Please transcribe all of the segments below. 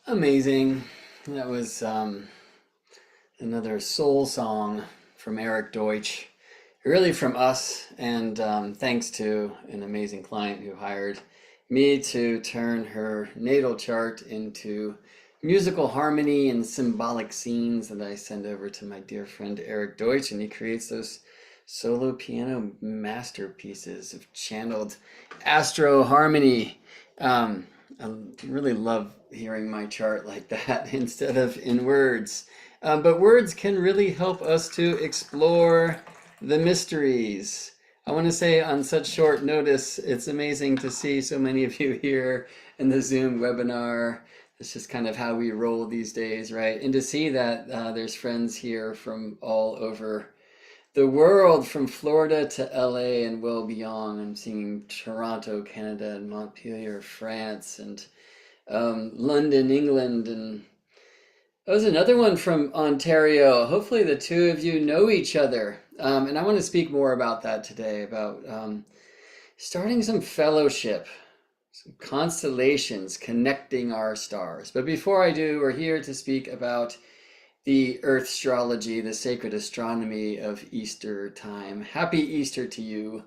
Amazing. That was another soul song from Eric Deutsch, really from us, and thanks to an amazing client who hired me to turn her natal chart into musical harmony and symbolic scenes that I send over to my dear friend Eric Deutsch, and he creates those solo piano masterpieces of channeled astro harmony. Um, I really love hearing my chart like that instead of in words. But words can really help us to explore the mysteries. I want to say on such short notice, it's amazing to see so many of you here in the Zoom webinar. It's just kind of how we roll these days, right? And to see that there's friends here from all over the world, from Florida to LA and well beyond. I'm seeing Toronto, Canada, and Montpellier, France, and London, England, and there's another one from Ontario. Hopefully, the two of you know each other. And I want to speak more about that today, about starting some fellowship, some constellations connecting our stars. But before I do, we're here to speak about the Earthstrology, the sacred astronomy of Easter time. Happy Easter to you.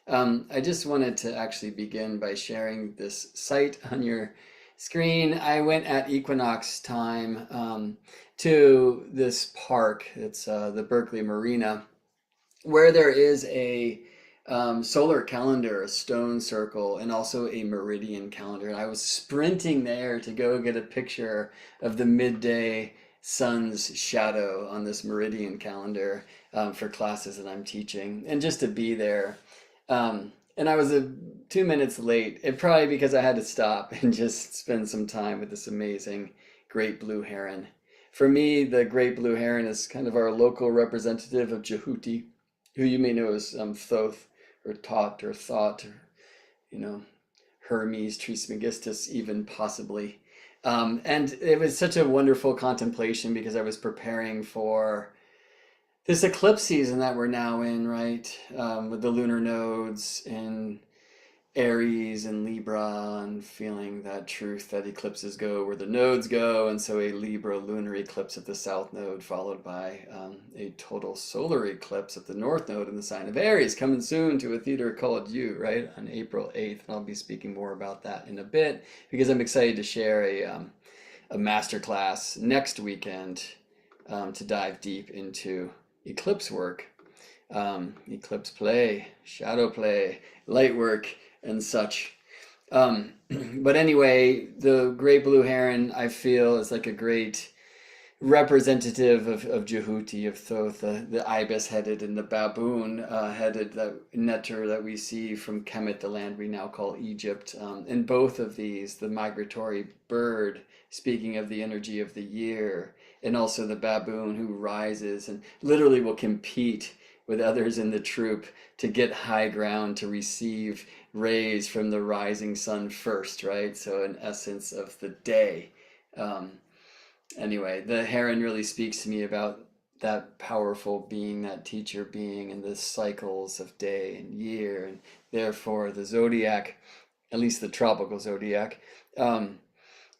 I just wanted to actually begin by sharing this site on your screen. I went at Equinox time to this park. It's the Berkeley Marina, where there is a solar calendar, a stone circle, and also a meridian calendar. And I was sprinting there to go get a picture of the midday sun's shadow on this meridian calendar for classes that I'm teaching, and just to be there. And I was 2 minutes late, it probably because I had to stop and just spend some time with this amazing great blue heron. For me, the great blue heron is kind of our local representative of Jehuti, who you may know as Thoth or Tot or Thought, or you know, Hermes Trismegistus, even possibly. And it was such a wonderful contemplation because I was preparing for this eclipse season that we're now in, right? With the lunar nodes in Aries and Libra, and feeling that truth that eclipses go where the nodes go. And so a Libra lunar eclipse at the south node, followed by a total solar eclipse at the north node in the sign of Aries, coming soon to a theater called You, right, on April 8th. And I'll be speaking more about that in a bit because I'm excited to share a masterclass next weekend to dive deep into eclipse work, eclipse play, shadow play, light work, and such. But anyway, the great blue heron, I feel, is like a great representative of Jehuti, of Thoth, the ibis-headed and the baboon-headed netter that we see from Kemet, the land we now call Egypt. And both of these, the migratory bird, speaking of the energy of the year, and also the baboon who rises and literally will compete with others in the troop to get high ground, to receive rays from the rising sun first, right? So an essence of the day. Anyway, the heron really speaks to me about that powerful being, that teacher being, and the cycles of day and year, and therefore the zodiac, at least the tropical zodiac.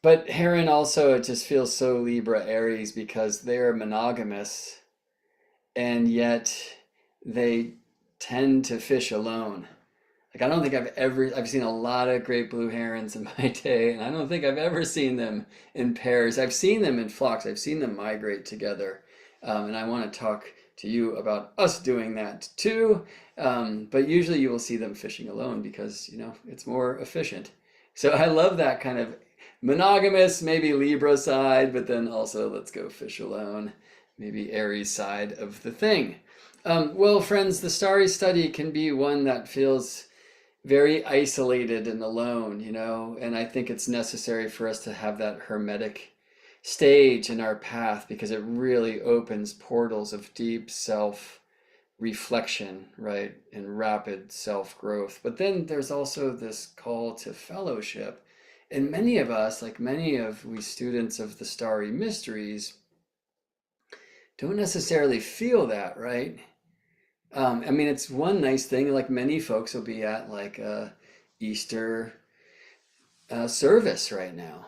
But heron also, it just feels so Libra Aries because they're monogamous, and yet they tend to fish alone. Like, I don't think I've seen a lot of great blue herons in my day, and I don't think I've ever seen them in pairs. I've seen them in flocks. I've seen them migrate together. And I want to talk to you about us doing that too. But usually you will see them fishing alone because, it's more efficient. So I love that kind of monogamous, maybe Libra side, but then also let's go fish alone, maybe Aries side of the thing. Well, friends, the starry study can be one that feels very isolated and alone, and I think it's necessary for us to have that hermetic stage in our path because it really opens portals of deep self reflection, right, and rapid self growth. But then there's also this call to fellowship. And many of us, like many of we students of the starry mysteries, don't necessarily feel that, right? I mean, it's one nice thing, like many folks will be at like a Easter service right now,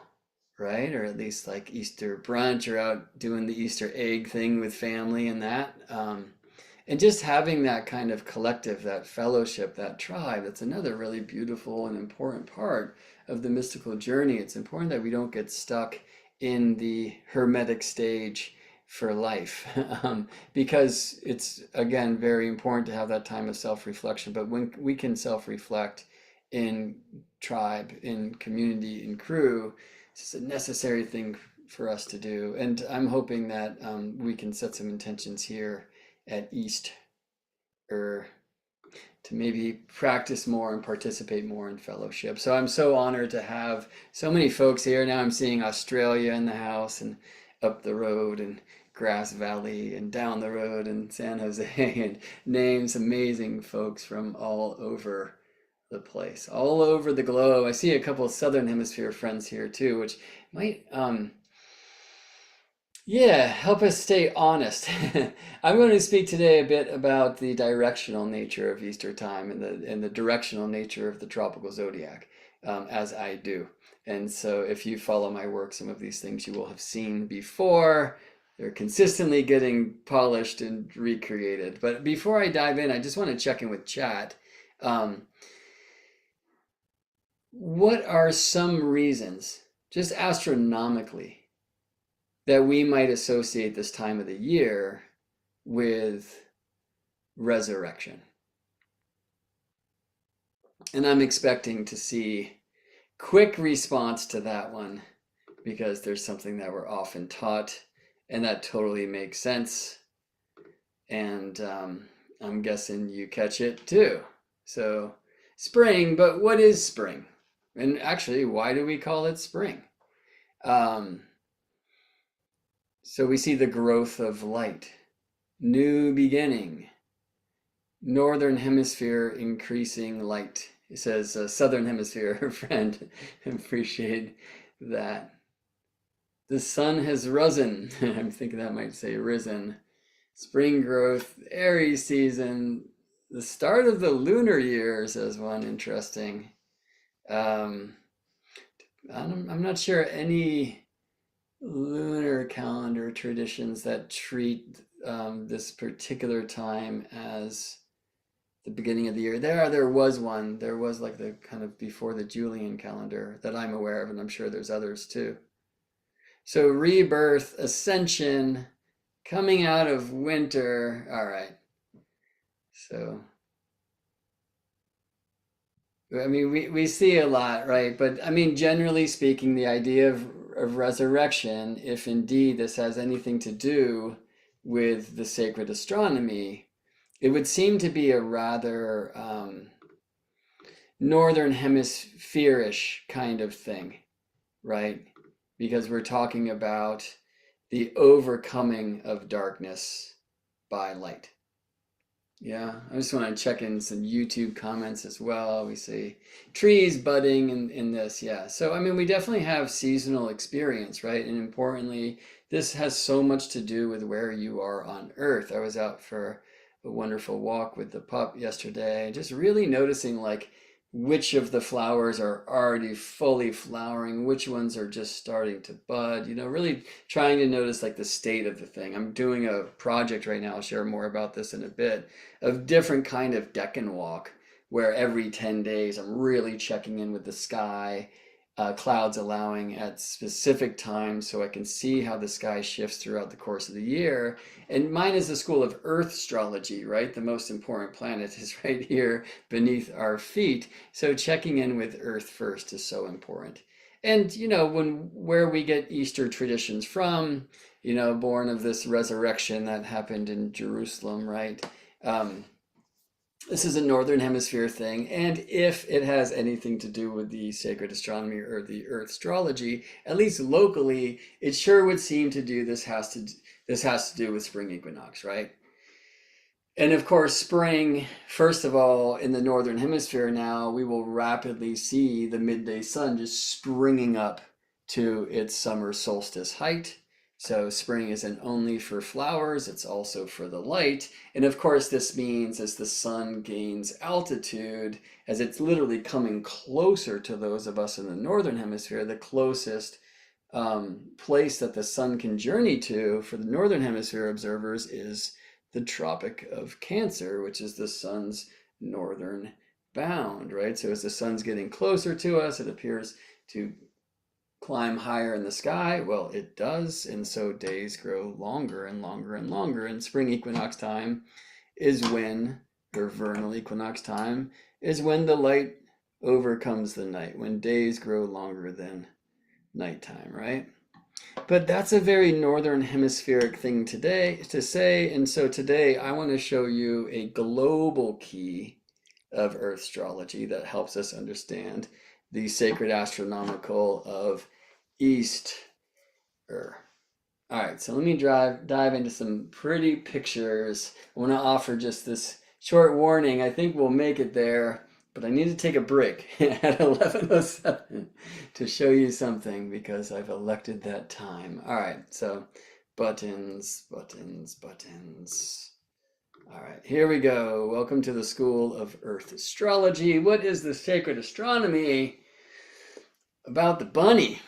right? Or at least like Easter brunch or out doing the Easter egg thing with family and that. And just having that kind of collective, that fellowship, that tribe, that's another really beautiful and important part of the mystical journey. It's important that we don't get stuck in the hermetic stage for life, because it's, again, very important to have that time of self-reflection. But when we can self-reflect in tribe, in community, in crew, it's a necessary thing for us to do. And I'm hoping that we can set some intentions here at East, or to maybe practice more and participate more in fellowship. So I'm so honored to have so many folks here. Now I'm seeing Australia in the house, and up the road, and Grass Valley, and down the road, and San Jose, and names, amazing folks from all over the place, all over the globe. I see a couple of Southern Hemisphere friends here too, which might yeah, help us stay honest. I'm going to speak today a bit about the directional nature of Easter time, and the directional nature of the tropical zodiac, as I do. And so if you follow my work, some of these things you will have seen before. They're consistently getting polished and recreated. But before I dive in, I just want to check in with chat. What are some reasons, just astronomically, that we might associate this time of the year with resurrection? And I'm expecting to see quick response to that one, because there's something that we're often taught, and that totally makes sense. And I'm guessing you catch it too. So spring, but what is spring? And actually, why do we call it spring? So we see the growth of light, new beginning, northern hemisphere increasing light. It says southern hemisphere, friend. Appreciate that. The sun has risen. I'm thinking that might say risen. Spring growth, Aries season, the start of the lunar year, says one. Interesting. I'm not sure any lunar calendar traditions that treat this particular time as the beginning of the year. There was one. There was like the kind of before the Julian calendar that I'm aware of, and I'm sure there's others too. So rebirth, ascension, coming out of winter. All right. So I mean, we see a lot, right? But I mean, generally speaking, the idea of resurrection, if indeed this has anything to do with the sacred astronomy, it would seem to be a rather northern hemisphere-ish kind of thing, right? Because we're talking about the overcoming of darkness by light. Yeah, I just want to check in some YouTube comments as well. We see trees budding in this. Yeah, so I mean, we definitely have seasonal experience, right? And importantly, this has so much to do with where you are on Earth. I was out for a wonderful walk with the pup yesterday, just really noticing like which of the flowers are already fully flowering, which ones are just starting to bud, really trying to notice like the state of the thing. I'm doing a project right now, I'll share more about this in a bit, of different kind of Deccan walk, where every 10 days I'm really checking in with the sky, clouds allowing at specific times, so I can see how the sky shifts throughout the course of the year. And mine is the school of Earthstrology, right? The most important planet is right here beneath our feet. So checking in with Earth first is so important. And where we get Easter traditions from, born of this resurrection that happened in Jerusalem, right? This is a northern hemisphere thing, and if it has anything to do with the sacred astronomy or the Earthstrology, at least locally, it sure would seem to do this has to do with spring equinox, right? And of course, spring, first of all, in the northern hemisphere now, we will rapidly see the midday sun just springing up to its summer solstice height. So spring isn't only for flowers, it's also for the light. And of course, this means as the sun gains altitude, as it's literally coming closer to those of us in the northern hemisphere, the closest place that the sun can journey to for the northern hemisphere observers is the Tropic of Cancer, which is the sun's northern bound, right? So as the sun's getting closer to us, it appears to climb higher in the sky. Well, it does, and so days grow longer and longer and longer. And spring equinox time is when, or vernal equinox time, is when the light overcomes the night, when days grow longer than nighttime, right? But that's a very northern hemispheric thing today to say, and so today I want to show you a global key of Earthstrology that helps us understand the sacred astronomical of Easter. All right, so let me dive into some pretty pictures. I want to offer just this short warning. I think we'll make it there, but I need to take a break at 11:07 to show you something because I've elected that time. All right, so buttons. All right, here we go. Welcome to the School of Earthstrology. What is the sacred astronomy about the bunny?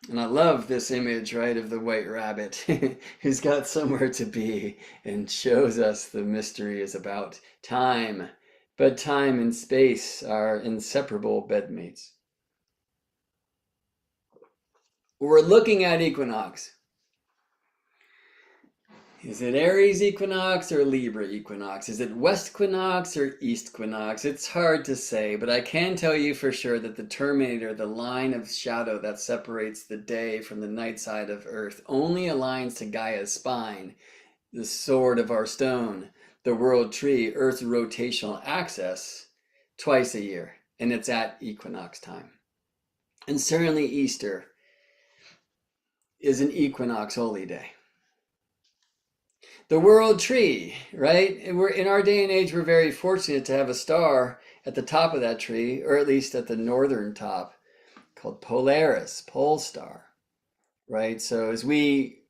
And I love this image, right, of the white rabbit who's got somewhere to be and shows us the mystery is about time. But time and space are inseparable bedmates. We're looking at equinox. Is it Aries equinox or Libra equinox? Is it west equinox or east equinox? It's hard to say, but I can tell you for sure that the terminator, the line of shadow that separates the day from the night side of Earth, only aligns to Gaia's spine, the sword of our stone, the world tree, Earth's rotational axis, twice a year, and it's at equinox time. And certainly Easter is an equinox holy day. The world tree, right? We're in our day and age, we're very fortunate to have a star at the top of that tree, or at least at the northern top, called Polaris, pole star, right? So as we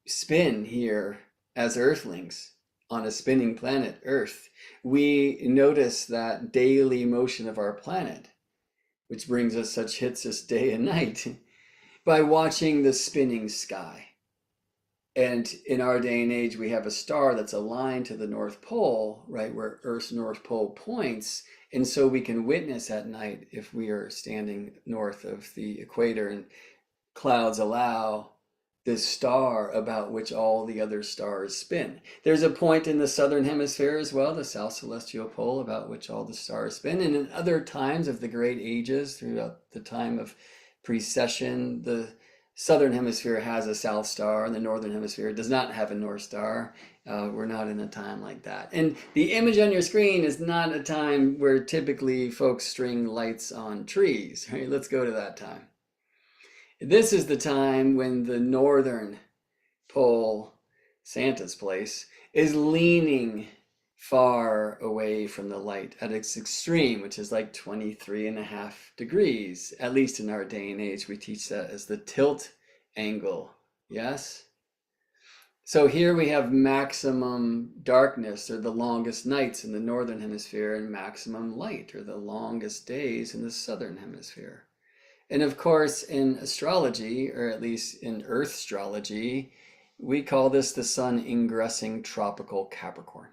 spin here as Earthlings on a spinning planet, Earth, we notice that daily motion of our planet, which brings us such hits as day and night, by watching the spinning sky. And in our day and age, we have a star that's aligned to the North Pole, right, where Earth's North Pole points. And so we can witness at night if we are standing north of the equator and clouds allow this star about which all the other stars spin. There's a point in the southern hemisphere as well, the South Celestial Pole, about which all the stars spin. And in other times of the great ages, throughout the time of precession, the southern hemisphere has a south star and the northern hemisphere does not have a north star. We're not in a time like that. And the image on your screen is not a time where typically folks string lights on trees, right? Let's go to that time. This is the time when the northern pole, Santa's place, is leaning far away from the light at its extreme, which is like 23.5 degrees. At least in our day and age, we teach that as the tilt angle. Yes? So here we have maximum darkness, or the longest nights in the northern hemisphere, and maximum light, or the longest days in the southern hemisphere. And of course, in astrology, or at least in Earthstrology, we call this the sun ingressing tropical Capricorn.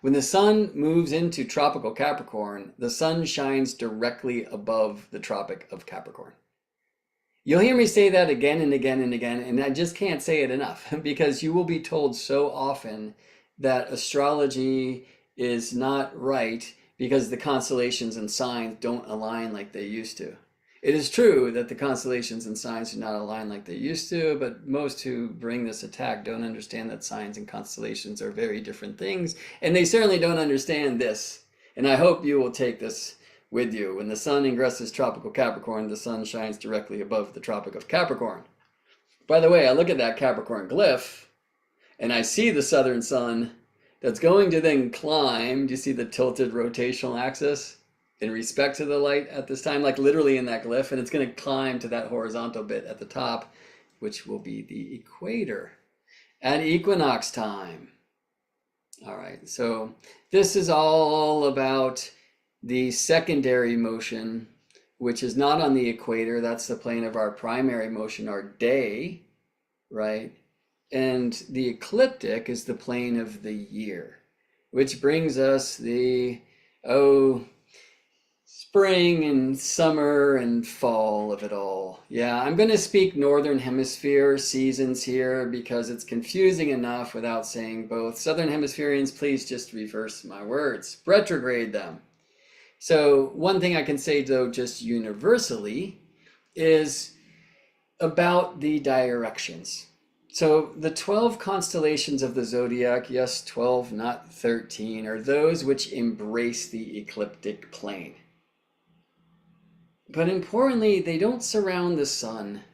When the sun moves into tropical Capricorn, the sun shines directly above the Tropic of Capricorn. You'll hear me say that again and again and again, and I just can't say it enough because you will be told so often that astrology is not right because the constellations and signs don't align like they used to. It is true that the constellations and signs do not align like they used to, but most who bring this attack don't understand that signs and constellations are very different things, and they certainly don't understand this. And I hope you will take this with you. When the sun ingresses tropical Capricorn, the sun shines directly above the Tropic of Capricorn. By the way, I look at that Capricorn glyph, and I see the southern sun that's going to then climb. Do you see the tilted rotational axis? In respect to the light at this time, like literally in that glyph, and it's going to climb to that horizontal bit at the top, which will be the equator at equinox time. All right, so this is all about the secondary motion which is not on the equator. That's the plane of our primary motion, our day, right? And the ecliptic is the plane of the year, which brings us the, spring and summer and fall of it all. Yeah, I'm going to speak Northern Hemisphere seasons here because it's confusing enough without saying both. Southern Hemispherians, please just reverse my words, retrograde them. So one thing I can say though, just universally, is about the directions. So the 12 constellations of the zodiac, yes, 12, not 13, are those which embrace the ecliptic plane. But importantly, they don't surround the sun.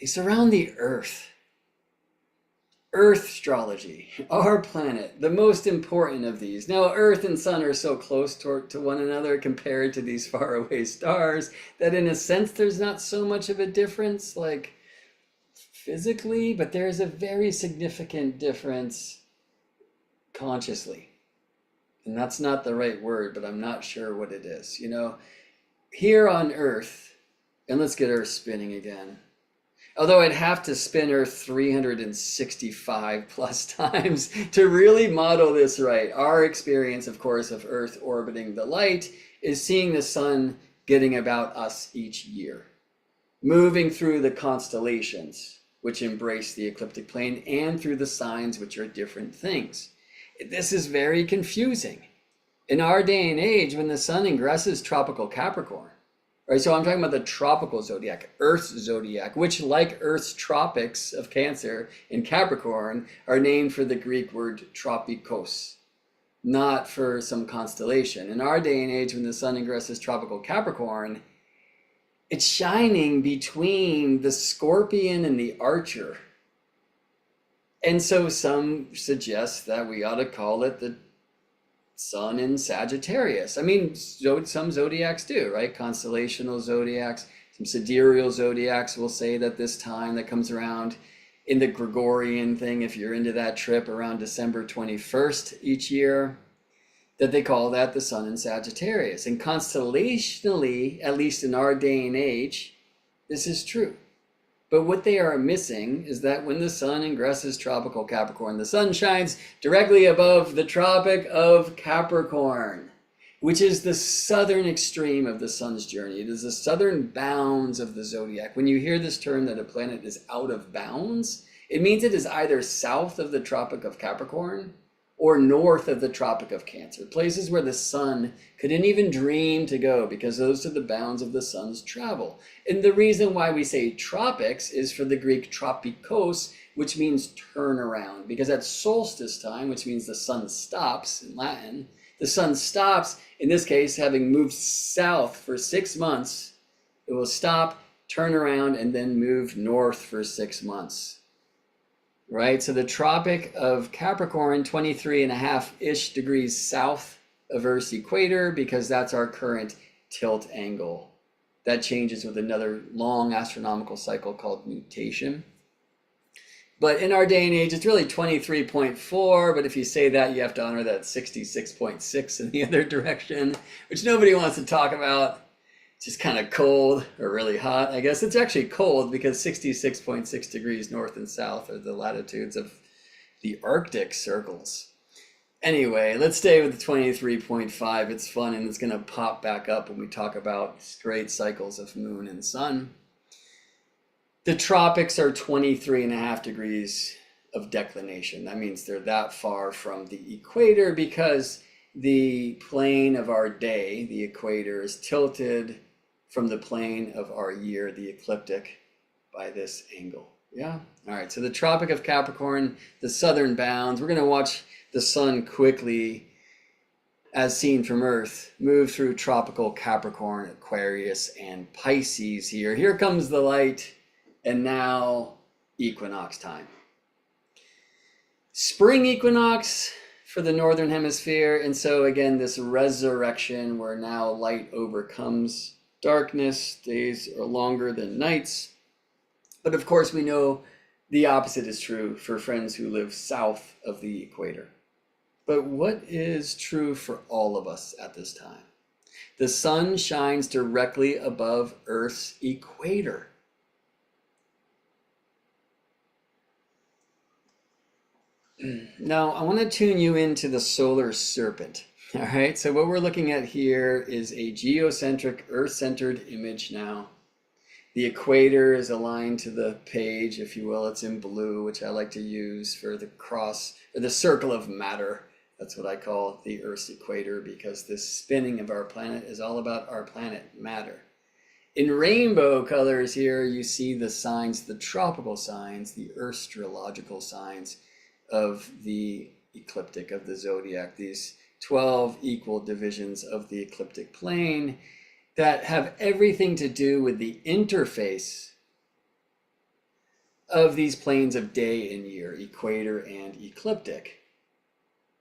They surround the earth. Earthstrology, our planet, the most important of these. Now, Earth and Sun are so close to one another compared to these faraway stars that in a sense there's not so much of a difference, like physically, but there's a very significant difference consciously. And that's not the right word, but I'm not sure what it is. You know, here on Earth, and let's get Earth spinning again. Although I'd have to spin Earth 365 plus times to really model this right. Our experience, of course, of Earth orbiting the light is seeing the sun getting about us each year, moving through the constellations, which embrace the ecliptic plane, and through the signs, which are different things. This is very confusing. In our day and age, when the sun ingresses tropical Capricorn, right, so I'm talking about the tropical zodiac, Earth's zodiac, which, like Earth's tropics of Cancer in Capricorn, are named for the Greek word tropikos, not for some constellation. In our day and age, when the sun ingresses tropical Capricorn, it's shining between the Scorpion and the Archer. And so some suggest that we ought to call it the sun in Sagittarius. I mean, some zodiacs do, right? Constellational zodiacs, some sidereal zodiacs will say that this time that comes around in the Gregorian thing, if you're into that trip around December 21st each year, that they call that the sun in Sagittarius. And constellationally, at least in our day and age, this is true. But what they are missing is that when the sun ingresses tropical Capricorn, the sun shines directly above the Tropic of Capricorn, which is the southern extreme of the sun's journey. It is the southern bounds of the zodiac. When you hear this term that a planet is out of bounds, it means it is either south of the Tropic of Capricorn or north of the Tropic of Cancer, places where the sun couldn't even dream to go because those are the bounds of the sun's travel. And the reason why we say tropics is for the Greek tropikos, which means turn around, because at solstice time, which means the sun stops in Latin, the sun stops, in this case, having moved south for 6 months, it will stop, turn around, and then move north for 6 months. Right, so the Tropic of Capricorn, 23.5-ish degrees south of Earth's equator, because that's our current tilt angle. That changes with another long astronomical cycle called nutation. But in our day and age, it's really 23.4, but if you say that, you have to honor that 66.6 in the other direction, which nobody wants to talk about. Just kind of cold or really hot. I guess it's actually cold because 66.6 degrees north and south are the latitudes of the Arctic circles. Anyway, let's stay with the 23.5. It's fun and it's going to pop back up when we talk about straight cycles of moon and sun. The tropics are 23.5 degrees of declination. That means they're that far from the equator because the plane of our day, the equator, is tilted from the plane of our year, the ecliptic, by this angle. Yeah? All right, so the Tropic of Capricorn, the southern bounds. We're going to watch the sun quickly, as seen from Earth, move through tropical Capricorn, Aquarius, and Pisces here. Here comes the light, and now equinox time. Spring equinox for the northern hemisphere, and so again, this resurrection where now light overcomes darkness, days are longer than nights. But of course, we know the opposite is true for friends who live south of the equator. But what is true for all of us at this time? The sun shines directly above Earth's equator. Now, I want to tune you into the solar serpent. All right, so what we're looking at here is a geocentric, Earth-centered image now. The equator is aligned to the page, if you will. It's in blue, which I like to use for the cross, or the circle of matter. That's what I call the Earth's equator, because the spinning of our planet is all about our planet matter. In rainbow colors here, you see the signs, the tropical signs, the Earthstrological signs of the ecliptic, of the zodiac, these 12 equal divisions of the ecliptic plane that have everything to do with the interface of these planes of day and year, equator and ecliptic.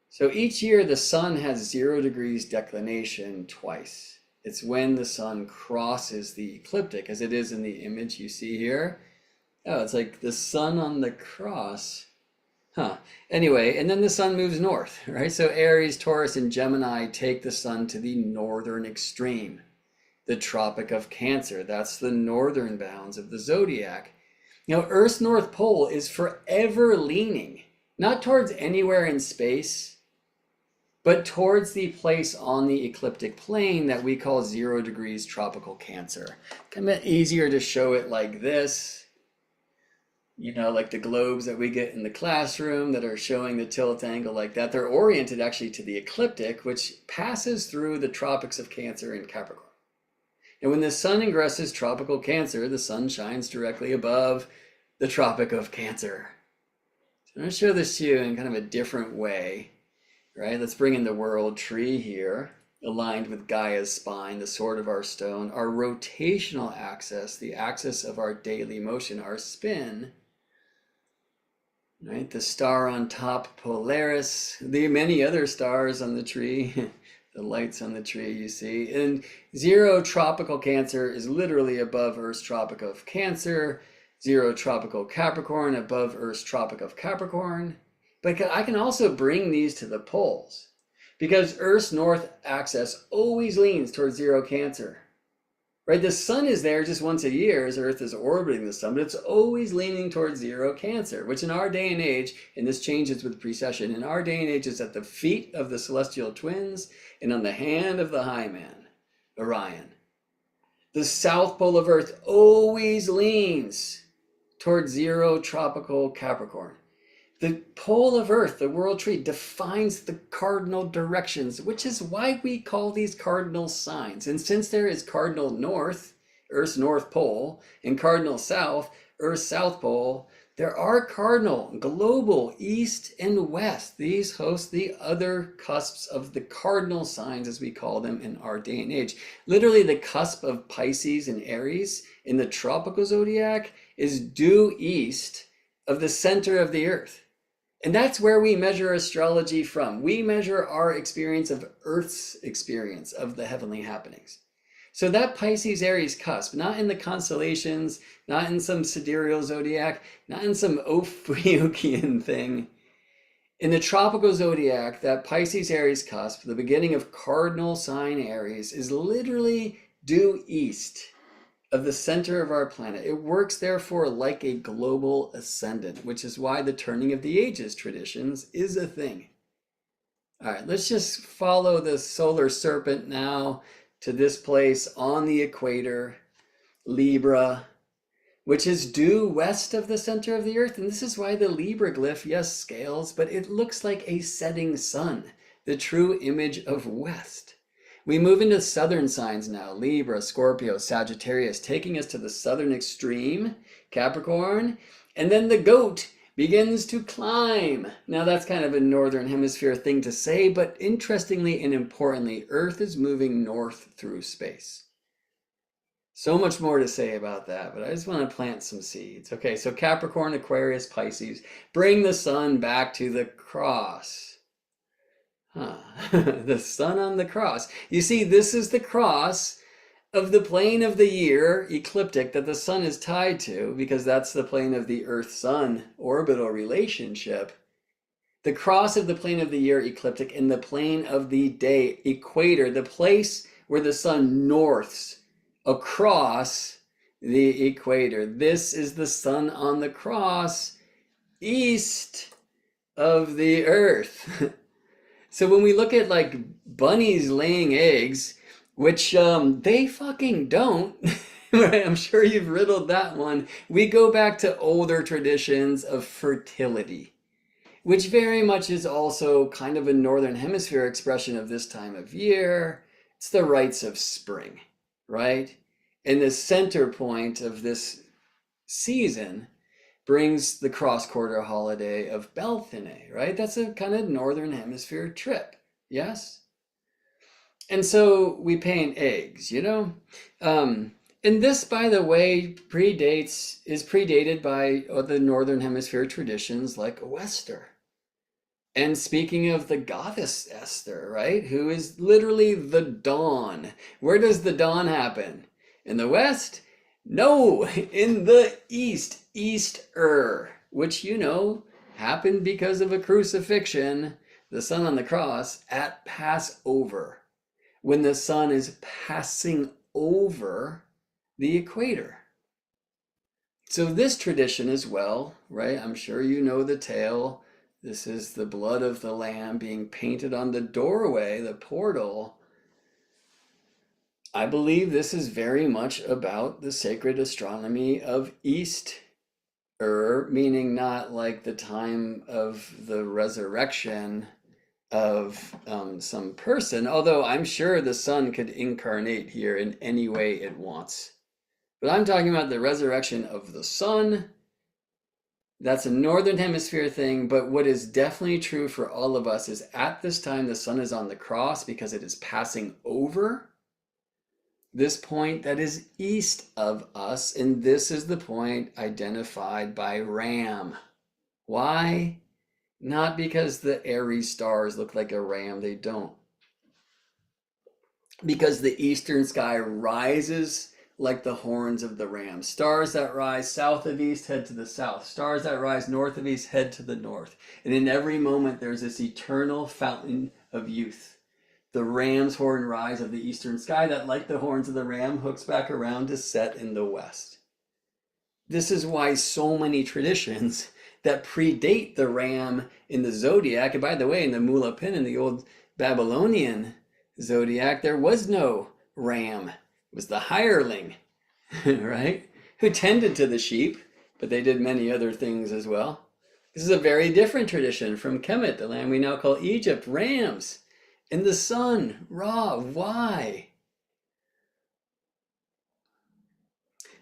So each year the sun has 0 degrees declination twice. It's when the sun crosses the ecliptic, as it is in the image you see here. Oh, it's like the sun on the cross. Anyway, and then the sun moves north, right? So Aries, Taurus, and Gemini take the sun to the northern extreme. The Tropic of Cancer, that's the northern bounds of the zodiac. Now, Earth's North Pole is forever leaning, not towards anywhere in space, but towards the place on the ecliptic plane that we call 0 degrees tropical Cancer. Kind of easier to show it like this, you know, like the globes that we get in the classroom that are showing the tilt angle like that. They're oriented actually to the ecliptic, which passes through the tropics of Cancer and Capricorn. And when the sun ingresses tropical Cancer, the sun shines directly above the Tropic of Cancer. So I'm going to show this to you in kind of a different way, right? Let's bring in the world tree here, aligned with Gaia's spine, the sword of our stone, our rotational axis, the axis of our daily motion, our spin, right? The star on top, Polaris, the many other stars on the tree, the lights on the tree you see. And 0 tropical Cancer is literally above Earth's Tropic of Cancer, 0 tropical Capricorn above Earth's Tropic of Capricorn. But I can also bring these to the poles, because Earth's north axis always leans towards 0 Cancer, right? The sun is there just once a year as Earth is orbiting the sun, but it's always leaning towards 0 Cancer, which in our day and age, and this changes with precession, in our day and age is at the feet of the celestial twins and on the hand of the high man, Orion. The south pole of Earth always leans towards 0 tropical Capricorn. The pole of Earth, the world tree, defines the cardinal directions, which is why we call these cardinal signs. And since there is cardinal north, Earth's north pole, and cardinal south, Earth's south pole, there are cardinal, global, east and west. These host the other cusps of the cardinal signs, as we call them in our day and age. Literally, the cusp of Pisces and Aries in the tropical zodiac is due east of the center of the Earth. And that's where we measure astrology from. We measure our experience of Earth's experience of the heavenly happenings. So that Pisces-Aries cusp, not in the constellations, not in some sidereal zodiac, not in some Ophiuchian thing. In the tropical zodiac, that Pisces-Aries cusp, the beginning of cardinal sign Aries, is literally due east of the center of our planet. It works therefore like a global ascendant, which is why the turning of the ages traditions is a thing. All right, let's just follow the solar serpent now to this place on the equator, Libra, which is due west of the center of the Earth. And this is why the Libra glyph, yes, scales, but it looks like a setting sun, the true image of west. We move into southern signs now, Libra, Scorpio, Sagittarius, taking us to the southern extreme, Capricorn, and then the goat begins to climb. Now that's kind of a northern hemisphere thing to say, but interestingly and importantly, Earth is moving north through space. So much more to say about that, but I just want to plant some seeds. Okay, so Capricorn, Aquarius, Pisces, bring the sun back to the cross. The sun on the cross. You see, this is the cross of the plane of the year, ecliptic, that the sun is tied to, because that's the plane of the Earth-Sun orbital relationship. The cross of the plane of the year, ecliptic, and the plane of the day, equator, the place where the sun norths across the equator. This is the sun on the cross east of the earth. So when we look at like bunnies laying eggs, which they fucking don't, right? I'm sure you've riddled that one. We go back to older traditions of fertility, which very much is also kind of a northern hemisphere expression of this time of year. It's the rites of spring, right? And the center point of this season brings the cross-quarter holiday of Beltane, right? That's a kind of northern hemisphere trip, yes? And so we paint eggs, you know? And this, by the way, is predated by the northern hemisphere traditions like Wester. And speaking of the goddess Esther, right? Who is literally the dawn. Where does the dawn happen? In the west? No, in the east. Easter, which, you know, happened because of a crucifixion, the sun on the cross, at Passover, when the sun is passing over the equator. So this tradition as well, right? I'm sure you know the tale. This is the blood of the lamb being painted on the doorway, the portal. I believe this is very much about the sacred astronomy of Easter, meaning not like the time of the resurrection of some person, although I'm sure the sun could incarnate here in any way it wants. But I'm talking about the resurrection of the sun. That's a northern hemisphere thing, but what is definitely true for all of us is at this time the sun is on the cross because it is passing over this point that is east of us, and this is the point identified by ram. Why? Not because the Aries stars look like a ram, they don't. Because the eastern sky rises like the horns of the ram. Stars that rise south of east head to the south. Stars that rise north of east head to the north. And in every moment there's this eternal fountain of youth. The ram's horn rise of the eastern sky that, like the horns of the ram, hooks back around to set in the west. This is why so many traditions that predate the ram in the zodiac, and by the way, in the Mula Pin in the old Babylonian zodiac, there was no ram. It was the hireling, right? Who tended to the sheep, but they did many other things as well. This is a very different tradition from Kemet, the land we now call Egypt, rams. And the sun, Ra, why?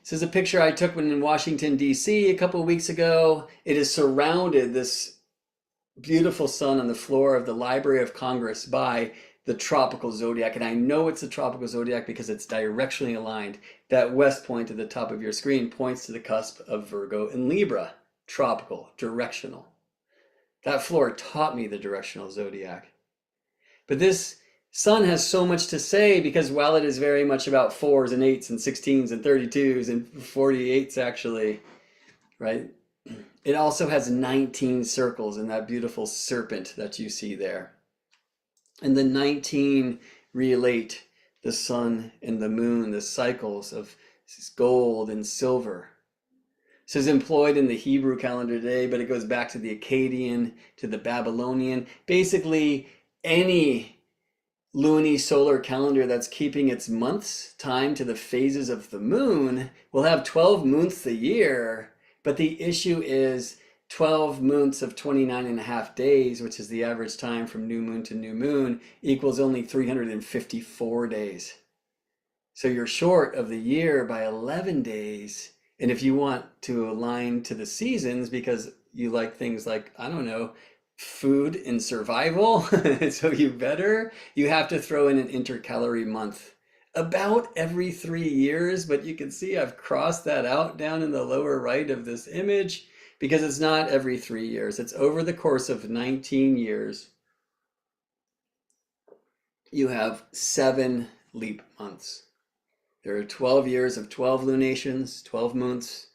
This is a picture I took when in Washington, D.C. a couple of weeks ago. It is surrounded, this beautiful sun on the floor of the Library of Congress, by the tropical zodiac. And I know it's the tropical zodiac because it's directionally aligned. That west point at the top of your screen points to the cusp of Virgo and Libra. Tropical, directional. That floor taught me the directional zodiac. But this sun has so much to say because while it is very much about 4s and 8s and 16s and 32s and 48s actually, right? It also has 19 circles in that beautiful serpent that you see there. And the 19 relate the sun and the moon, the cycles of gold and silver. This is employed in the Hebrew calendar today, but it goes back to the Akkadian, to the Babylonian. Basically, any luni-solar calendar that's keeping its months timed to the phases of the moon will have 12 months a year, but the issue is 12 months of 29.5 days, which is the average time from new moon to new moon, equals only 354 days. So you're short of the year by 11 days. And if you want to align to the seasons because you like things like, I don't know, food and survival, so you have to throw in an intercalary month about every 3 years. But you can see I've crossed that out down in the lower right of this image because it's not every 3 years. It's over the course of 19 years. You have 7 leap months. There are 12 years of 12 lunations, 12 months,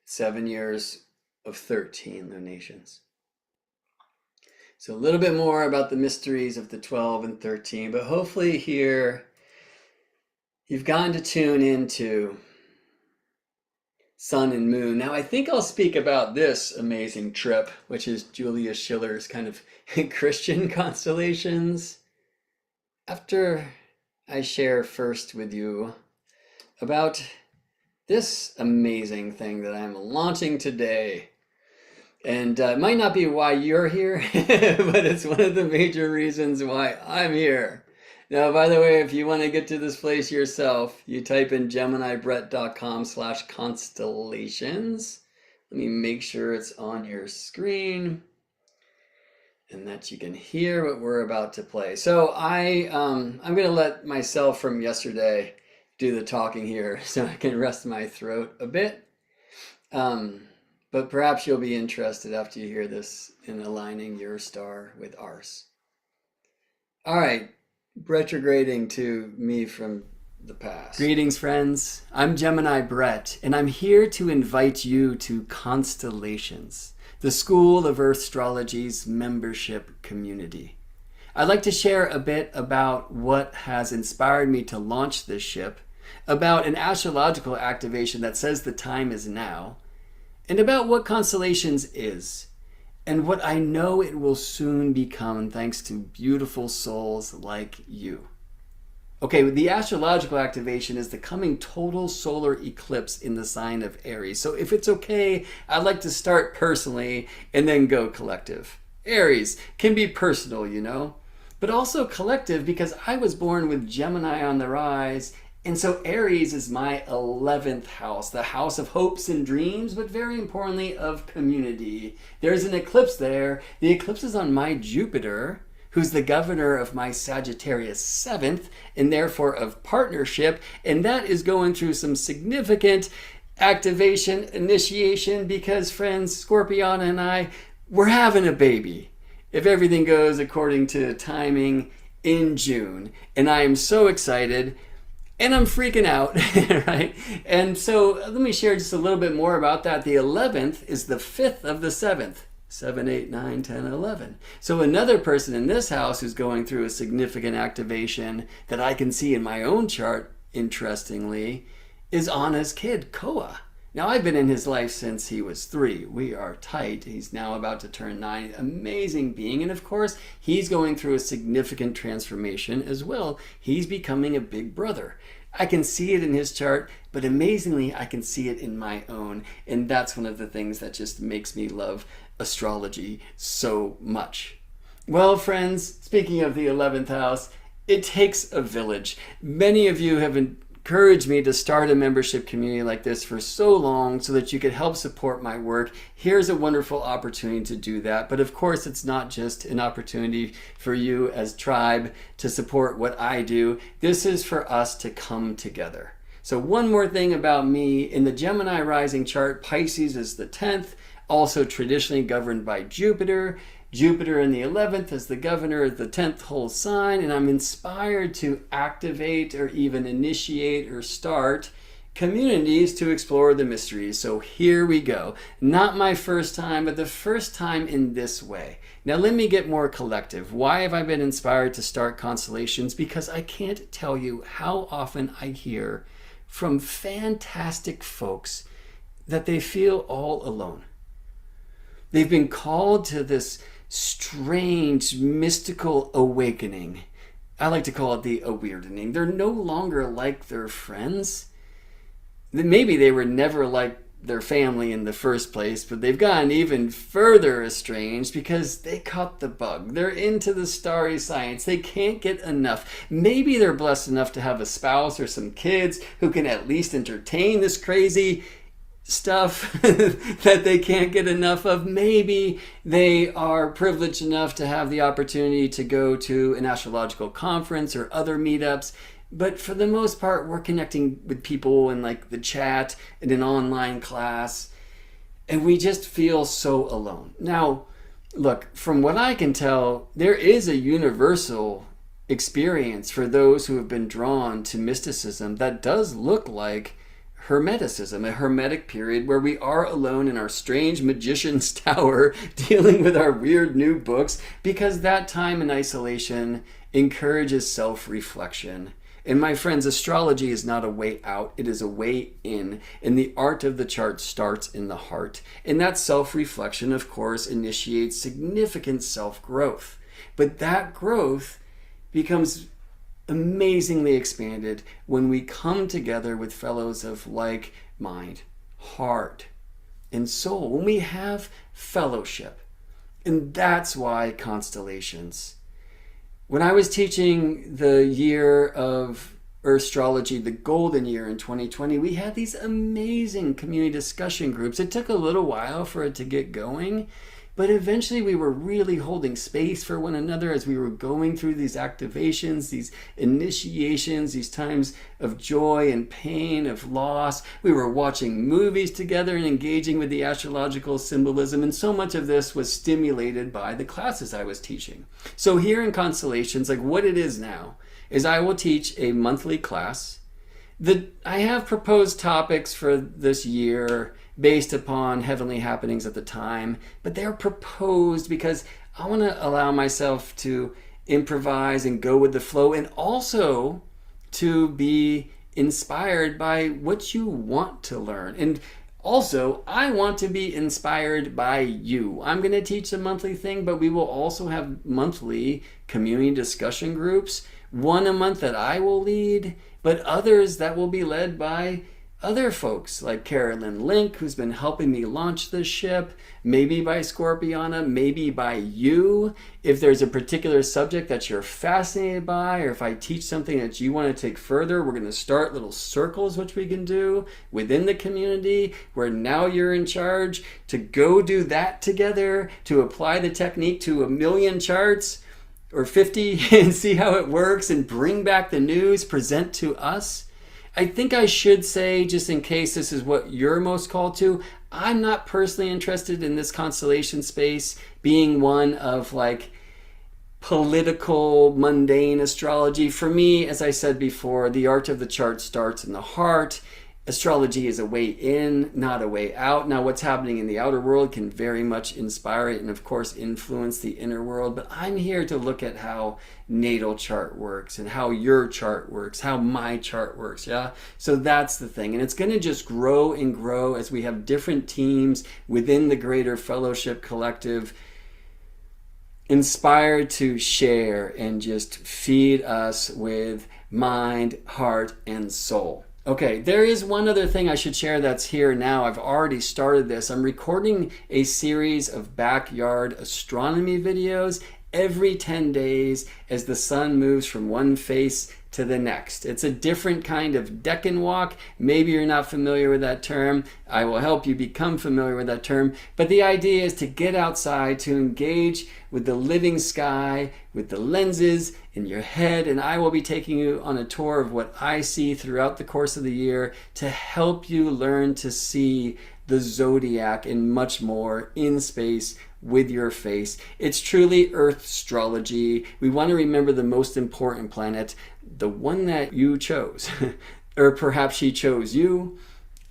7 years of 13 lunations. So a little bit more about the mysteries of the 12 and 13, but hopefully here You've gotten to tune into sun and moon. Now, I think I'll speak about this amazing trip, which is Julia Schiller's kind of Christian constellations, after I share first with you about this amazing thing that I'm launching today. And it might not be why you're here, but it's one of the major reasons why I'm here. Now, by the way, if you want to get to this place yourself, you type in geminibrett.com/constellations. Let me make sure it's on your screen and that you can hear what we're about to play. So I'm going to let myself from yesterday do the talking here so I can rest my throat a bit. But perhaps you'll be interested after you hear this in aligning your star with ours. All right. Retrograding to me from the past. Greetings, friends. I'm Gemini Brett, and I'm here to invite you to Constellations, the School of Earthstrology's membership community. I'd like to share a bit about what has inspired me to launch this ship, about an astrological activation that says the time is now, and about what Constellations is, and what I know it will soon become thanks to beautiful souls like you. Okay, the astrological activation is the coming total solar eclipse in the sign of Aries. So if it's okay, I'd like to start personally and then go collective. Aries can be personal, you know, but also collective because I was born with Gemini on the rise. And so Aries is my 11th house, the house of hopes and dreams, but very importantly of community. There's an eclipse there. The eclipse is on my Jupiter, who's the governor of my Sagittarius 7th, and therefore of partnership. And that is going through some significant activation, initiation, because friends, Scorpiana and I, we're having a baby, if everything goes according to timing, in June. And I am so excited. And I'm freaking out, right? And so let me share just a little bit more about that. The 11th is the 5th of the 7th. 7, 8, 9, 10, 11. So another person in this house who's going through a significant activation that I can see in my own chart, interestingly, is Anna's kid, Koa. Now, I've been in his life since he was 3. We are tight. He's now about to turn 9. Amazing being. And of course, he's going through a significant transformation as well. He's becoming a big brother. I can see it in his chart, but amazingly, I can see it in my own. And that's one of the things that just makes me love astrology so much. Well, friends, speaking of the 11th house, it takes a village. Many of you have encouraged me to start a membership community like this for so long so that you could help support my work. Here's a wonderful opportunity to do that. But of course, it's not just an opportunity for you as tribe to support what I do. This is for us to come together. So one more thing about me. In the Gemini rising chart, Pisces is the 10th, also traditionally governed by Jupiter. Jupiter in the 11th is the governor of the 10th whole sign, and I'm inspired to activate or even initiate or start communities to explore the mysteries. So here we go. Not my first time, but the first time in this way. Now let me get more collective. Why have I been inspired to start Constellations? Because I can't tell you how often I hear from fantastic folks that they feel all alone. They've been called to this strange mystical awakening. I like to call it the awakening. They're no longer like their friends. Maybe they were never like their family in the first place, but they've gotten even further estranged because they caught the bug. They're into the starry science. They can't get enough. Maybe they're blessed enough to have a spouse or some kids who can at least entertain this crazy stuff that they can't get enough of. Maybe they are privileged enough to have the opportunity to go to an astrological conference or other meetups. But for the most part, we're connecting with people in like the chat in an online class, and we just feel so alone. Now, look, from what I can tell, there is a universal experience for those who have been drawn to mysticism that does look like Hermeticism, a hermetic period where we are alone in our strange magician's tower dealing with our weird new books, because that time in isolation encourages self-reflection And my friends, astrology is not a way out, it is a way in. And the art of the chart starts in the heart. And that self-reflection, of course, initiates significant self-growth. But that growth becomes amazingly expanded when we come together with fellows of like mind, heart, and soul, when we have fellowship. And that's why constellations. When I was teaching the year of Earthstrology, the golden year in 2020, we had these amazing community discussion groups. It took a little while for it to get going, but eventually we were really holding space for one another as we were going through these activations, these initiations, these times of joy and pain, of loss. We were watching movies together and engaging with the astrological symbolism, and so much of this was stimulated by the classes I was teaching. So here in Constellations, like what it is now, is I will teach a monthly class. I have proposed topics for this year based upon heavenly happenings at the time, but they're proposed because I want to allow myself to improvise and go with the flow, and also to be inspired by what you want to learn. And also, I want to be inspired by you. I'm going to teach a monthly thing, but we will also have monthly community discussion groups, one a month that I will lead, but others that will be led by other folks like Carolyn Link, who's been helping me launch this ship, maybe by Scorpiana, maybe by you. If there's a particular subject that you're fascinated by, or if I teach something that you want to take further, we're going to start little circles, which we can do within the community, where now you're in charge to go do that together, to apply the technique to 1,000,000 charts or 50 and see how it works and bring back the news, present to us. I think I should say, just in case this is what you're most called to, I'm not personally interested in this constellation space being one of like political, mundane astrology. For me, as I said before, the art of the chart starts in the heart. Astrology is a way in, not a way out. Now, what's happening in the outer world can very much inspire it and, of course, influence the inner world. But I'm here to look at how natal chart works and how your chart works, how my chart works, yeah? So that's the thing. And it's going to just grow and grow as we have different teams within the greater fellowship collective inspired to share and just feed us with mind, heart, and soul. Okay, there is one other thing I should share that's here now. I've already started this. I'm recording a series of backyard astronomy videos every 10 days as the sun moves from one face to the next. It's a different kind of Deccan walk. Maybe you're not familiar with that term. I will help you become familiar with that term. But the idea is to get outside, to engage with the living sky, with the lenses in your head, and I will be taking you on a tour of what I see throughout the course of the year to help you learn to see the zodiac and much more in space with your face. It's truly Earthstrology. We want to remember the most important planet, the one that you chose, or perhaps she chose you.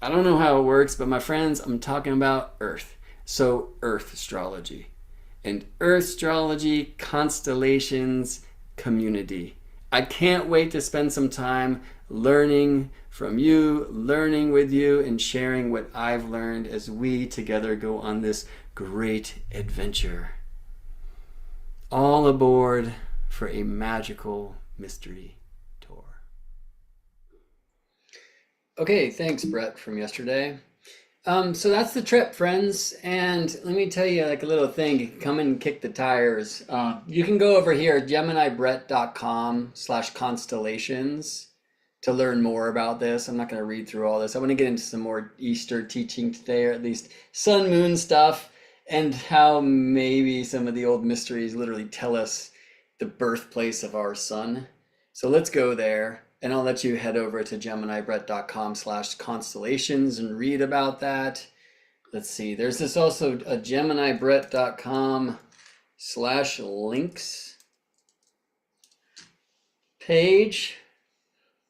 I don't know how it works, but my friends, I'm talking about Earth. So Earthstrology. And Earthstrology, constellations, community. I can't wait to spend some time learning from you, learning with you, and sharing what I've learned as we together go on this great adventure. All aboard for a magical mystery tour. Okay, thanks, Brett, from yesterday. So that's the trip, friends. And let me tell you like a little thing. You can come and kick the tires. You can go over here, geminibrett.com/constellations to learn more about this. I'm not going to read through all this. I want to get into some more Easter teaching today, or at least sun moon stuff, and how maybe some of the old mysteries literally tell us the birthplace of our sun. So let's go there. And I'll let you head over to geminibrett.com/constellations and read about that. Let's see, there's this also a geminibrett.com/links page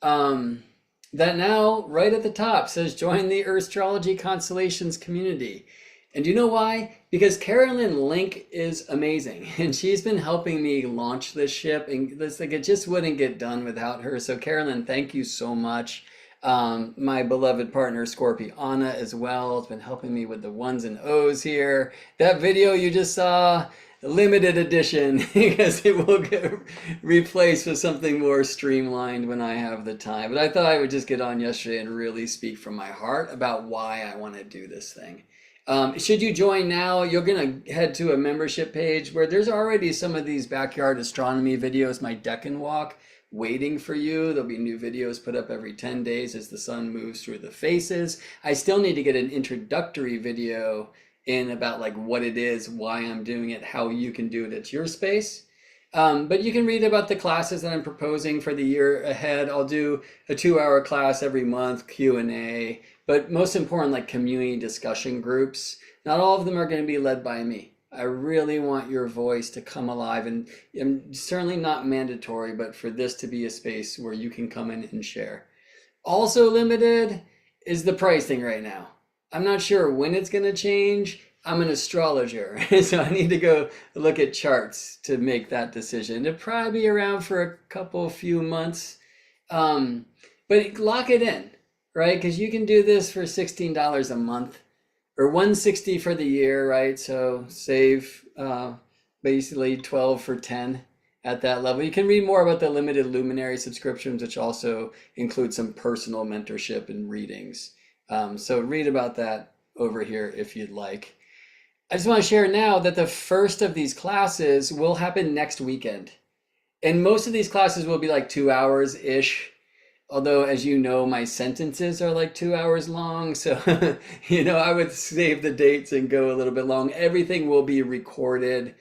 that now right at the top says join the Earthstrology Constellations community. And you know why? Because Carolyn Link is amazing, and she's been helping me launch this ship, and it's like it just wouldn't get done without her. So Carolyn, thank you so much. My beloved partner Scorpiana as well has been helping me with the ones and O's here. That video you just saw, limited edition, because it will get replaced with something more streamlined when I have the time. But I thought I would just get on yesterday and really speak from my heart about why I want to do this thing. Should you join now, you're going to head to a membership page where there's already some of these backyard astronomy videos, my deck and walk, waiting for you. There'll be new videos put up every 10 days as the sun moves through the phases. I still need to get an introductory video in about like what it is, why I'm doing it, how you can do it at your space. But you can read about the classes that I'm proposing for the year ahead. I'll do a 2-hour class every month, Q&A, but most important, like community discussion groups. Not all of them are going to be led by me. I really want your voice to come alive, and certainly not mandatory, but for this to be a space where you can come in and share. Also limited is the pricing right now. I'm not sure when it's going to change. I'm an astrologer, so I need to go look at charts to make that decision. It'll probably be around for a few months, but lock it in, right? Because you can do this for $16 a month or $160 for the year, right? So save basically 12 for 10 at that level. You can read more about the limited luminary subscriptions, which also include some personal mentorship and readings. So read about that over here if you'd like. I just want to share now that the first of these classes will happen next weekend. And most of these classes will be like 2 hours-ish. Although, as you know, my sentences are like 2 hours long. So, I would save the dates and go a little bit long. Everything will be recorded.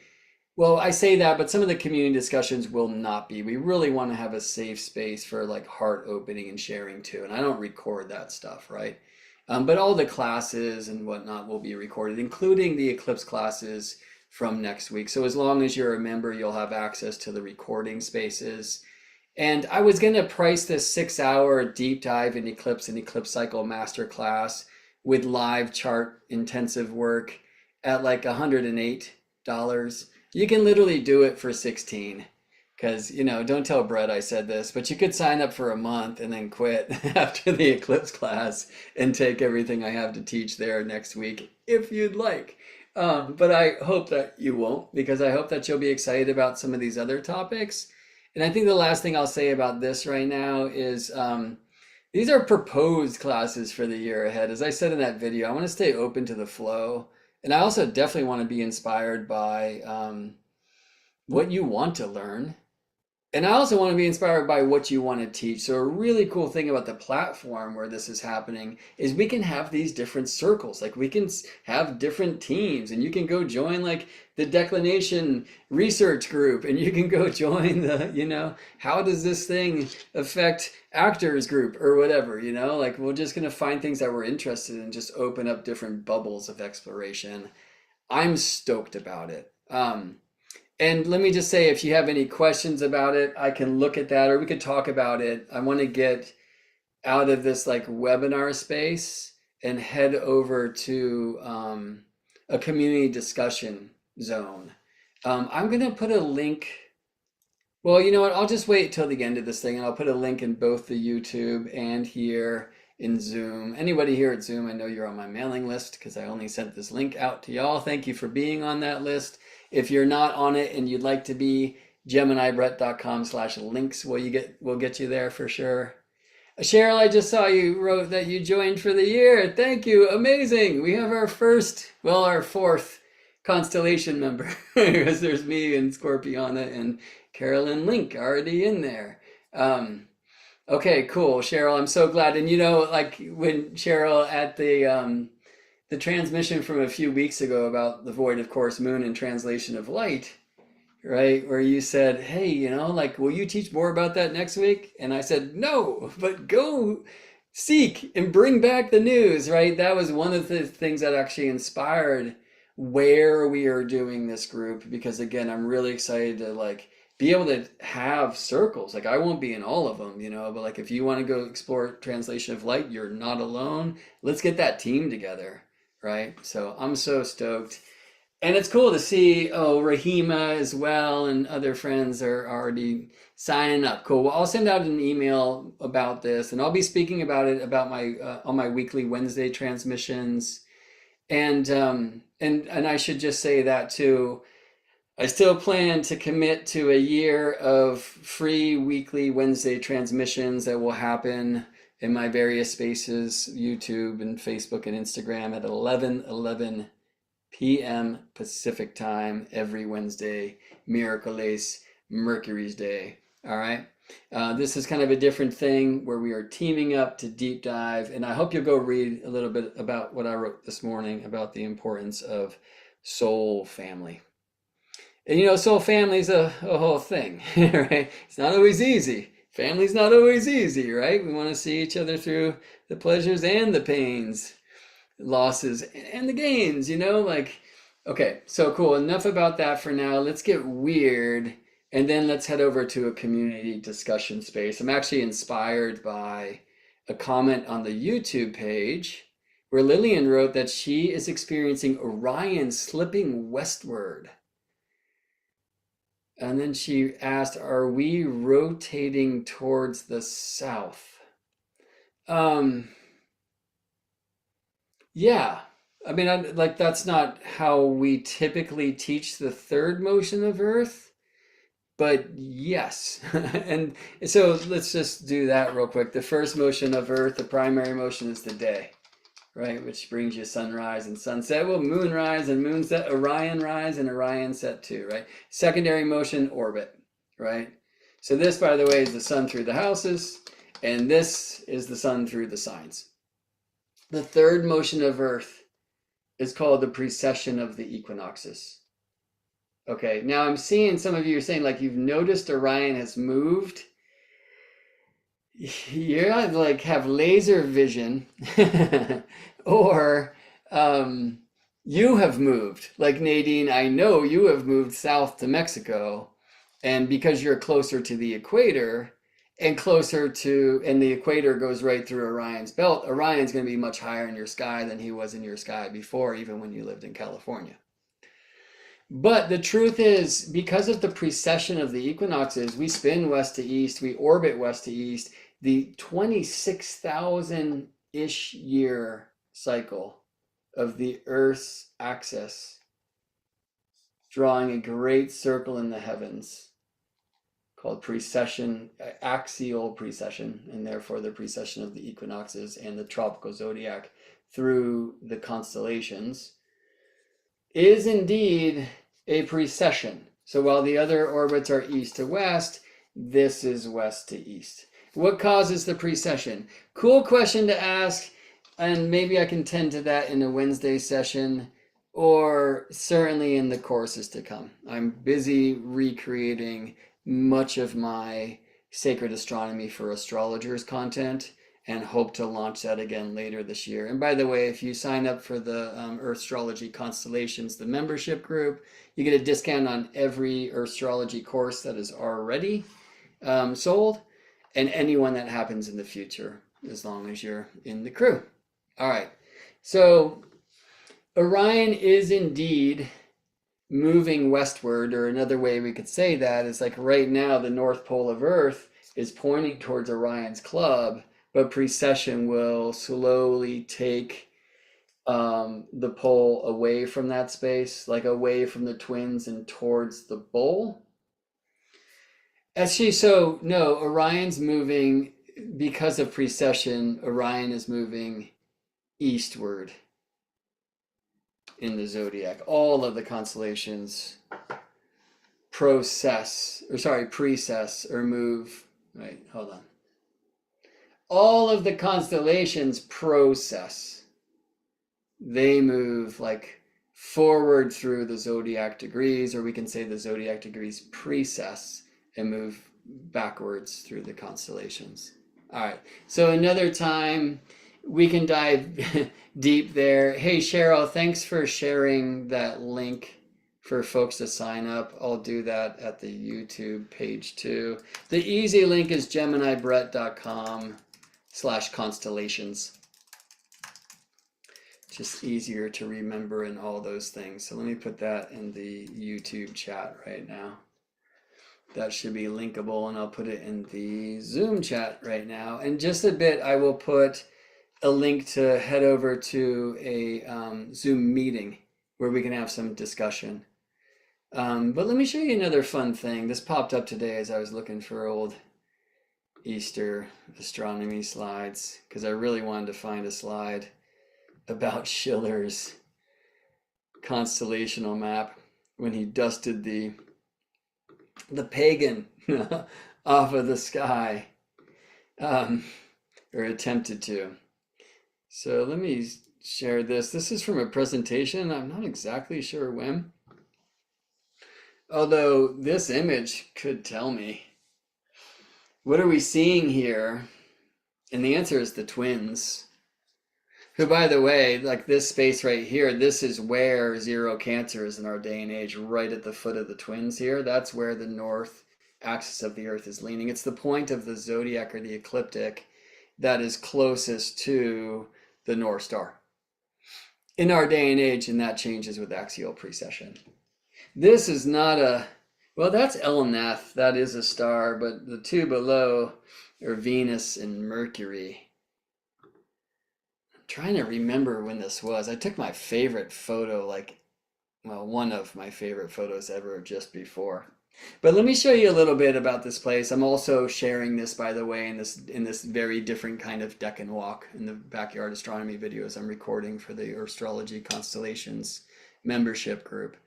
Well, I say that, but some of the community discussions will not be. We really want to have a safe space for like heart opening and sharing too. And I don't record that stuff, right? But all the classes and whatnot will be recorded, including the eclipse classes from next week. So as long as you're a member, you'll have access to the recording spaces. And I was going to price this 6-hour deep dive in eclipse and eclipse cycle masterclass with live chart intensive work at like $108. You can literally do it for $16. Because, don't tell Brett I said this, but you could sign up for a month and then quit after the eclipse class and take everything I have to teach there next week if you'd like. But I hope that you won't, because I hope that you'll be excited about some of these other topics. And I think the last thing I'll say about this right now is these are proposed classes for the year ahead. As I said in that video, I want to stay open to the flow. And I also definitely want to be inspired by what you want to learn. And I also want to be inspired by what you want to teach. So a really cool thing about the platform where this is happening is we can have these different circles. Like we can have different teams, and you can go join like the declination research group, and you can go join the, how does this thing affect actors group or whatever, like we're just going to find things that we're interested in, just open up different bubbles of exploration. I'm stoked about it. And let me just say, if you have any questions about it, I can look at that, or we could talk about it. I want to get out of this like webinar space and head over to a community discussion zone. I'm going to put a link. Well, you know what? I'll just wait till the end of this thing, and I'll put a link in both the YouTube and here in Zoom. Anybody here at Zoom, I know you're on my mailing list because I only sent this link out to y'all. Thank you for being on that list. If you're not on it and you'd like to be, geminibrett.com/links will get you there for sure. Cheryl, I just saw you wrote that you joined for the year. Thank you. Amazing. We have our fourth constellation member because there's me and Scorpiana and Carolyn Link already in there. Okay, cool, Cheryl. I'm so glad. And like when Cheryl at the transmission from a few weeks ago about the void of course moon and translation of light, right, where you said, hey, like, will you teach more about that next week? And I said, no, but go seek and bring back the news, right? That was one of the things that actually inspired where we are doing this group, because again, I'm really excited to like be able to have circles. Like I won't be in all of them, but like if you want to go explore translation of light, you're not alone. Let's get that team together. right? So I'm so stoked. And it's cool to see, oh, Rahima as well and other friends are already signing up. Cool. Well, I'll send out an email about this, and I'll be speaking about it about my on my weekly Wednesday transmissions. And I should just say that too. I still plan to commit to a year of free weekly Wednesday transmissions that will happen in my various spaces, YouTube and Facebook and Instagram at 11:11 p.m. Pacific time every Wednesday, Miraculous Mercury's Day. All right. This is kind of a different thing where we are teaming up to deep dive, and I hope you'll go read a little bit about what I wrote this morning about the importance of soul family. And you know, soul family is a whole thing, right? It's not always easy. Family's not always easy, right? We want to see each other through the pleasures and the pains, losses and the gains, you know, like, okay, so cool. Enough about that for now. Let's get weird, and then let's head over to a community discussion space. I'm actually inspired by a comment on the YouTube page where Lillian wrote that she is experiencing Orion slipping westward. And then she asked, are we rotating towards the south? Yeah. I mean, like that's not how we typically teach the third motion of Earth, but yes. And so let's just do that real quick. The first motion of Earth, the primary motion is the day, right? Which brings you sunrise and sunset. Well, moonrise and moonset, Orion rise and Orion set too, right? Secondary motion, orbit, right? So this, by the way, is the sun through the houses, and this is the sun through the signs. The third motion of Earth is called the precession of the equinoxes. Okay, now I'm seeing some of you are saying like you've noticed Orion has moved. You like have laser vision or you have moved. Like Nadine, I know you have moved south to Mexico, and because you're closer to the equator, and closer to, and the equator goes right through Orion's belt, Orion's going to be much higher in your sky than he was in your sky before, even when you lived in California. But the truth is, because of the precession of the equinoxes, we spin west to east, we orbit west to east, the 26,000-ish year cycle of the Earth's axis, drawing a great circle in the heavens, called precession, axial precession, and therefore the precession of the equinoxes and the tropical zodiac through the constellations, is indeed a precession. So while the other orbits are east to west, this is west to east. What causes the precession? Cool question to ask, and maybe I can tend to that in a Wednesday session, or certainly in the courses to come. I'm busy recreating much of my Sacred Astronomy for Astrologers content and hope to launch that again later this year. And by the way, if you sign up for the Earthstrology Constellations, the membership group, you get a discount on every Earthstrology course that is already sold, and anyone that happens in the future, as long as you're in the crew. All right, so Orion is indeed moving westward, or another way we could say that is like right now the North Pole of Earth is pointing towards Orion's club, but precession will slowly take the pole away from that space, like away from the twins and towards the bull. Actually, so no, Orion's moving because of precession. Orion is moving eastward in the zodiac. All of the constellations precess or move. Wait, hold on. All of the constellations process. They move like forward through the zodiac degrees, or we can say the zodiac degrees precess and move backwards through the constellations. All right, so another time we can dive deep there. Hey, Cheryl, thanks for sharing that link for folks to sign up. I'll do that at the YouTube page too. The easy link is geminibrett.com/constellations. just easier to remember and all those things. So let me put that in the YouTube chat right now. That should be linkable, and I'll put it in the Zoom chat right now. In just a bit, I will put a link to head over to a Zoom meeting where we can have some discussion. But let me show you another fun thing. This popped up today as I was looking for old Easter astronomy slides, because I really wanted to find a slide about Schiller's constellational map when he dusted the pagan off of the sky, or attempted to. So let me share this. This is from a presentation. I'm not exactly sure when, although this image could tell me. What are we seeing here? And the answer is the twins, who, by the way, like this space right here, this is where zero Cancer is in our day and age, right at the foot of the twins here. That's where the north axis of the Earth is leaning. It's the point of the zodiac or the ecliptic that is closest to the North Star in our day and age, and that changes with axial precession. This is not a, well, that's Elnath, that is a star, but the two below are Venus and Mercury. Trying to remember when this was. I took my favorite photo, like, well, one of my favorite photos ever just before. But let me show you a little bit about this place. I'm also sharing this, by the way, in this very different kind of deck and walk in the backyard astronomy videos I'm recording for the Earthstrology Constellations membership group.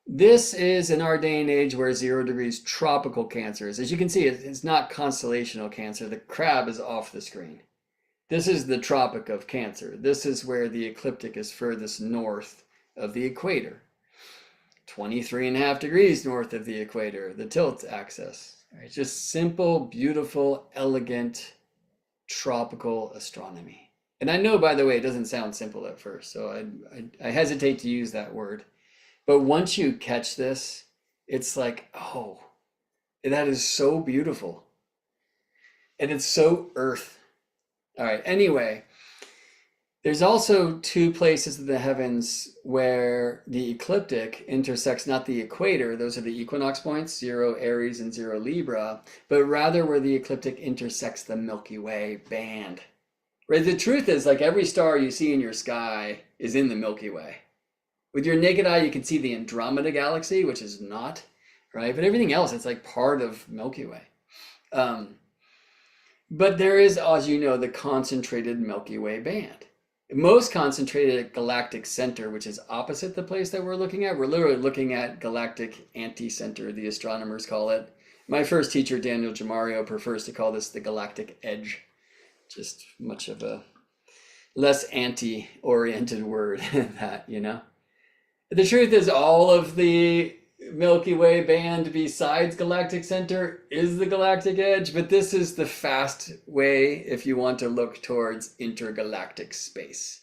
This is in our day and age where 0 degrees tropical Cancer is. As you can see, it's not constellational Cancer. The crab is off the screen. This is the Tropic of Cancer. This is where the ecliptic is furthest north of the equator. 23.5 degrees north of the equator, the tilt axis. All right, just simple, beautiful, elegant, tropical astronomy. And I know, by the way, it doesn't sound simple at first, so I hesitate to use that word. But once you catch this, it's like, oh, that is so beautiful. And it's so Earth. All right, anyway, there's also two places in the heavens where the ecliptic intersects not the equator, those are the equinox points, 0 Aries and 0 Libra, but rather where the ecliptic intersects the Milky Way band. Right? The truth is, like, every star you see in your sky is in the Milky Way. With your naked eye, you can see the Andromeda galaxy, which is not, right? But everything else, it's like part of Milky Way. But there is, as you know, the concentrated Milky Way band. Most concentrated at galactic center, which is opposite the place that we're looking at. We're literally looking at galactic anti-center, the astronomers call it. My first teacher, Daniel Jamario, prefers to call this the galactic edge. Just much of a less anti-oriented word than that, you know? The truth is, all of the Milky Way band besides galactic center is the galactic edge, but this is the fast way if you want to look towards intergalactic space.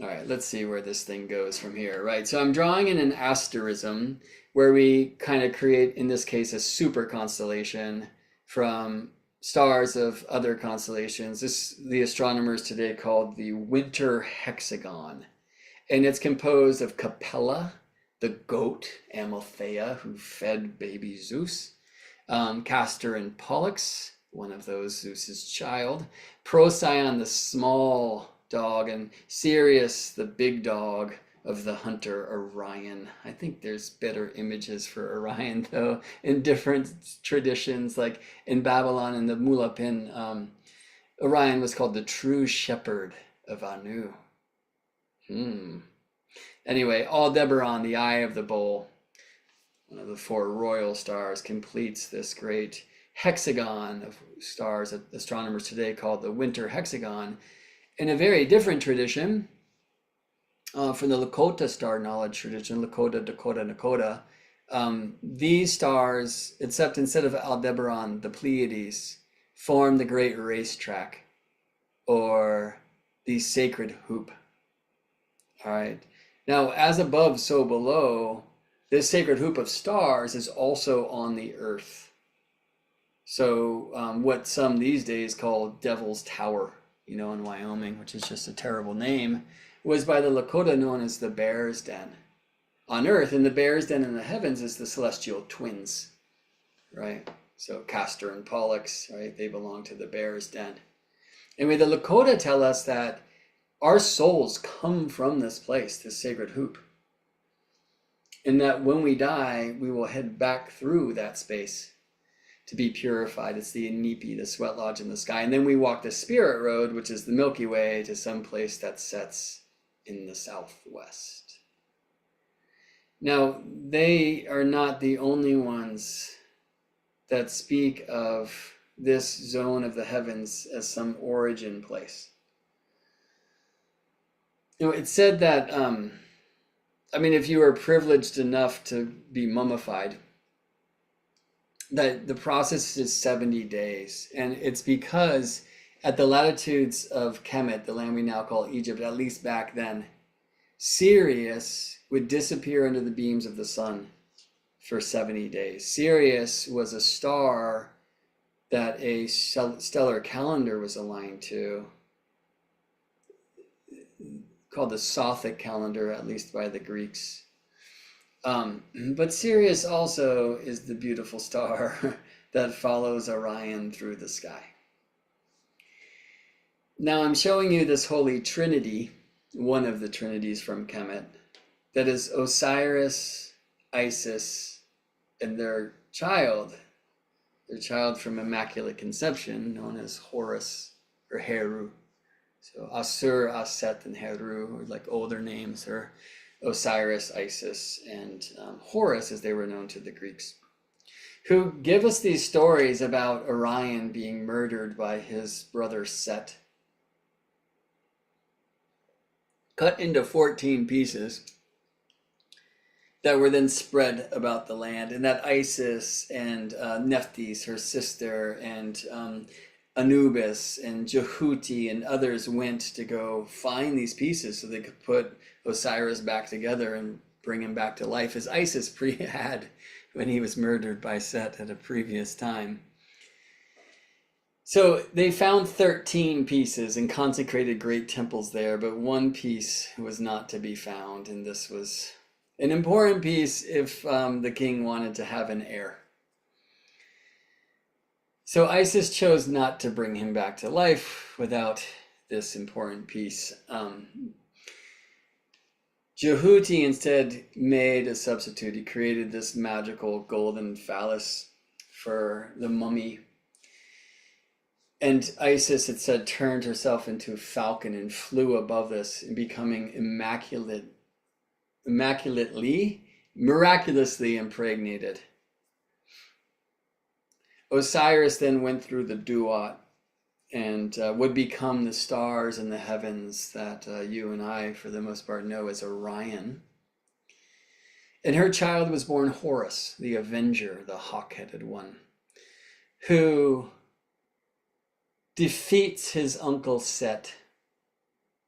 All right, let's see where this thing goes from here. Right, so I'm drawing in an asterism where we kind of create, in this case, a super constellation from stars of other constellations. This the astronomers today called the winter hexagon, and it's composed of Capella, the goat, Amalthea, who fed baby Zeus, Castor and Pollux, one of those Zeus's child, Procyon, the small dog, and Sirius, the big dog of the hunter Orion. I think there's better images for Orion, though, in different traditions. Like in Babylon in the Mulapin, Orion was called the true shepherd of Anu. Anyway, Aldebaran, the eye of the bull, one of the 4 royal stars, completes this great hexagon of stars that astronomers today call the winter hexagon. In a very different tradition, from the Lakota star knowledge tradition, Lakota, Dakota, Nakota, these stars, except instead of Aldebaran, the Pleiades, form the great racetrack, or the sacred hoop. All right. Now, as above, so below, this sacred hoop of stars is also on the Earth. So what some these days call Devil's Tower, in Wyoming, which is just a terrible name, was by the Lakota known as the Bear's Den on Earth. And the Bear's Den in the heavens is the celestial twins, right? So Castor and Pollux, right? They belong to the Bear's Den. Anyway, the Lakota tell us that our souls come from this place, this sacred hoop. And that when we die, we will head back through that space to be purified. It's the Inipi, the sweat lodge in the sky. And then we walk the spirit road, which is the Milky Way, to some place that sets in the southwest. Now, they are not the only ones that speak of this zone of the heavens as some origin place. It's said that, if you are privileged enough to be mummified, that the process is 70 days. And it's because at the latitudes of Kemet, the land we now call Egypt, at least back then, Sirius would disappear under the beams of the sun for 70 days. Sirius was a star that a stellar calendar was aligned to, called the Sothic calendar, at least by the Greeks. But Sirius also is the beautiful star that follows Orion through the sky. Now I'm showing you this Holy Trinity, one of the Trinities from Kemet, that is Osiris, Isis, and their child from Immaculate Conception, known as Horus or Heru. So Asur, Aset, and Heru are like older names, or Osiris, Isis, and Horus, as they were known to the Greeks, who give us these stories about Orion being murdered by his brother Set, cut into 14 pieces that were then spread about the land, and that Isis and Nephthys, her sister, and Anubis and Jehuti and others went to go find these pieces so they could put Osiris back together and bring him back to life, as Isis had when he was murdered by Set at a previous time. So they found 13 pieces and consecrated great temples there, but one piece was not to be found, and this was an important piece if the king wanted to have an heir. So Isis chose not to bring him back to life without this important piece. Jehuti instead made a substitute. He created this magical golden phallus for the mummy. And Isis, it said, turned herself into a falcon and flew above this, and becoming miraculously impregnated. Osiris then went through the duat and would become the stars in the heavens that you and I, for the most part, know as Orion. And her child was born Horus, the Avenger, the hawk-headed one, who defeats his uncle Set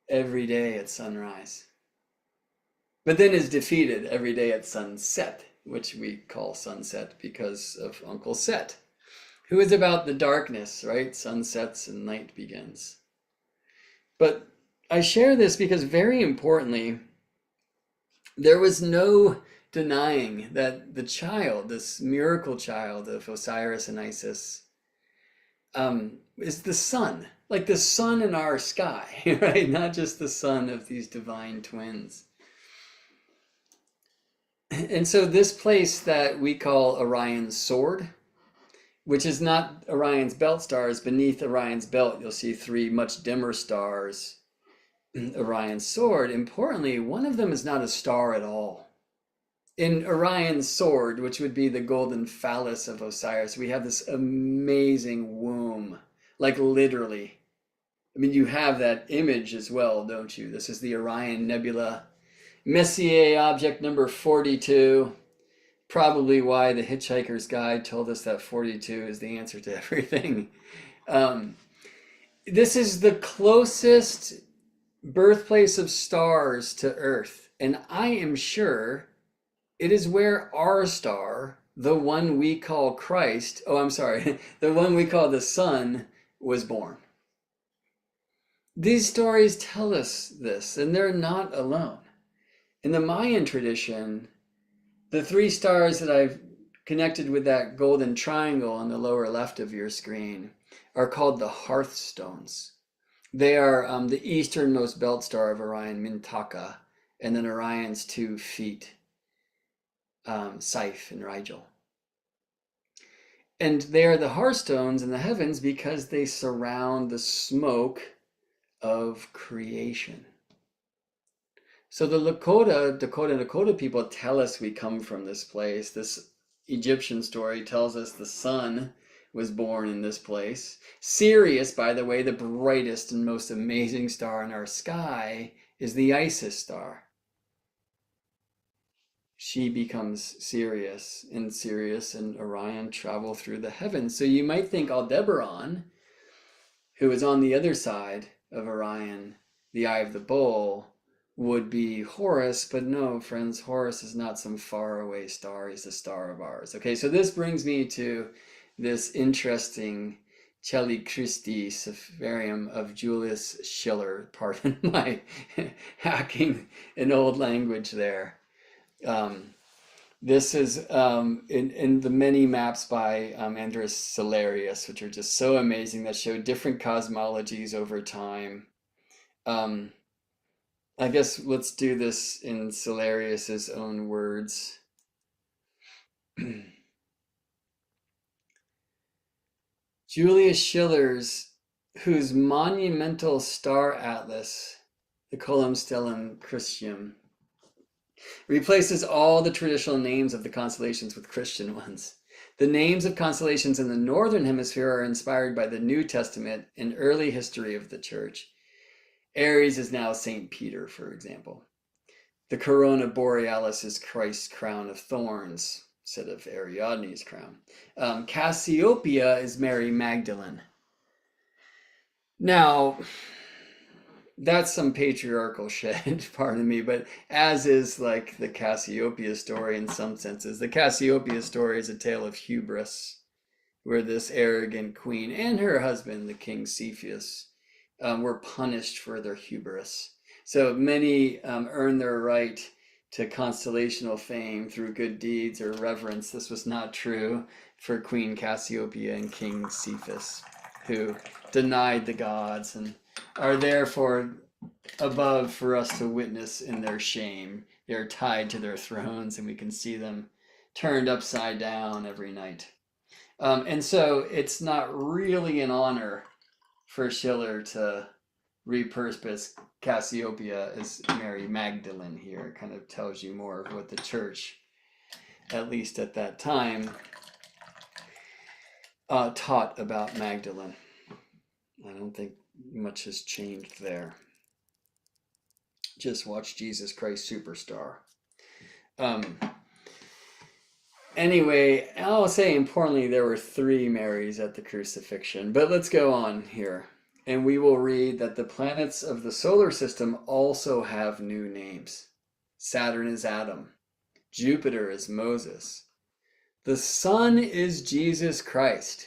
every day at sunrise, but then is defeated every day at sunset, which we call sunset because of Uncle Set, who is about the darkness, right? Sun sets and night begins. But I share this because, very importantly, there was no denying that the child, this miracle child of Osiris and Isis, is the sun, like the sun in our sky, right? Not just the son of these divine twins. And so this place that we call Orion's sword, which is not Orion's belt stars, beneath Orion's belt, you'll see three much dimmer stars. Orion's sword, importantly, one of them is not a star at all. In Orion's sword, which would be the golden phallus of Osiris, we have this amazing womb, like literally. I mean, you have that image as well, don't you? This is the Orion Nebula. Messier object number 42. Probably why the Hitchhiker's Guide told us that 42 is the answer to everything. This is the closest birthplace of stars to Earth, and I am sure it is where our star, the one we call Christ, the one we call the sun, was born. These stories tell us this, and they're not alone. In the Mayan tradition, the three stars that I've connected with that golden triangle on the lower left of your screen are called the hearthstones. They are the easternmost belt star of Orion, Mintaka, and then Orion's 2 feet, Saiph and Rigel. And they are the hearthstones in the heavens because they surround the smoke of creation. So the Dakota people tell us we come from this place. This Egyptian story tells us the sun was born in this place. Sirius, by the way, the brightest and most amazing star in our sky, is the Isis star. She becomes Sirius, and Sirius and Orion travel through the heavens. So you might think Aldebaran, who is on the other side of Orion, the Eye of the Bull, would be Horus, but no, friends, Horus is not some faraway star. He's a star of ours. Okay, so this brings me to this interesting Celli Christi Sepharium of Julius Schiller. Pardon my hacking an old language there. This is in the many maps by Andreas Cellarius, which are just so amazing, that show different cosmologies over time. I guess let's do this in Cellarius's own words. Julius Schiller's, whose monumental star atlas, the Colum Stellum Christium, replaces all the traditional names of the constellations with Christian ones. The names of constellations in the northern hemisphere are inspired by the New Testament and early history of the church. Aries is now St. Peter, for example. The corona borealis is Christ's crown of thorns instead of Ariadne's crown. Cassiopeia is Mary Magdalene. Now, that's some patriarchal shit, pardon me, but as is like the Cassiopeia story in some senses. The Cassiopeia story is a tale of hubris, where this arrogant queen and her husband, the king Cepheus, were punished for their hubris. So many earn their right to constellational fame through good deeds or reverence. This was not true for Queen Cassiopeia and King Cepheus, who denied the gods and are therefore above for us to witness in their shame. They're tied to their thrones, and we can see them turned upside down every night. And so it's not really an honor for Schiller to repurpose Cassiopeia as Mary Magdalene here. It kind of tells you more of what the church, at least at that time, taught about Magdalene. I don't think much has changed there. Just watch Jesus Christ Superstar. Anyway, I'll say importantly, there were 3 Marys at the crucifixion, but let's go on here. And we will read that the planets of the solar system also have new names. Saturn is Adam. Jupiter is Moses. The sun is Jesus Christ.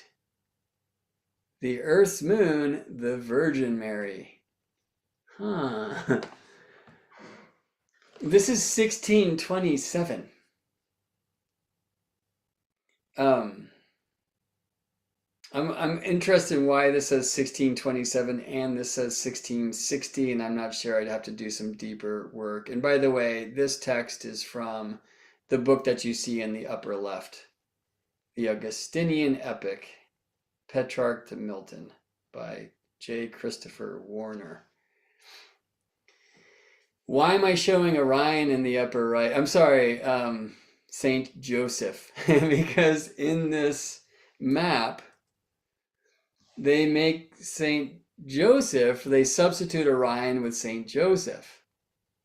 The Earth's moon, the Virgin Mary. This is 1627. I'm interested in why this says 1627 and this says 1660, and I'm not sure. I'd have to do some deeper work. And by the way, this text is from the book that you see in the upper left, the Augustinian Epic, Petrarch to Milton, by J. Christopher Warner. Why am I showing Orion in the upper right? I'm sorry, Saint Joseph, because in this map, they make Saint Joseph, they substitute Orion with Saint Joseph.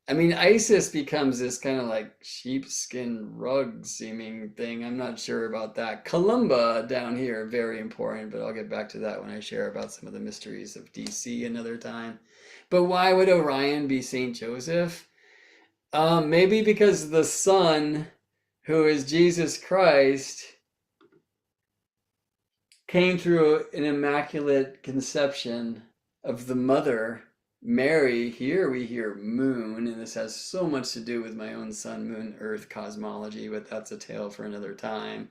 I mean, Isis becomes this kind of like sheepskin rug seeming thing. I'm not sure about that. Columba down here, very important, but I'll get back to that when I share about some of the mysteries of DC another time. But why would Orion be Saint Joseph? Maybe because the sun, who is Jesus Christ, came through an immaculate conception of the mother Mary, here we hear moon, and this has so much to do with my own sun, moon, earth cosmology, but that's a tale for another time.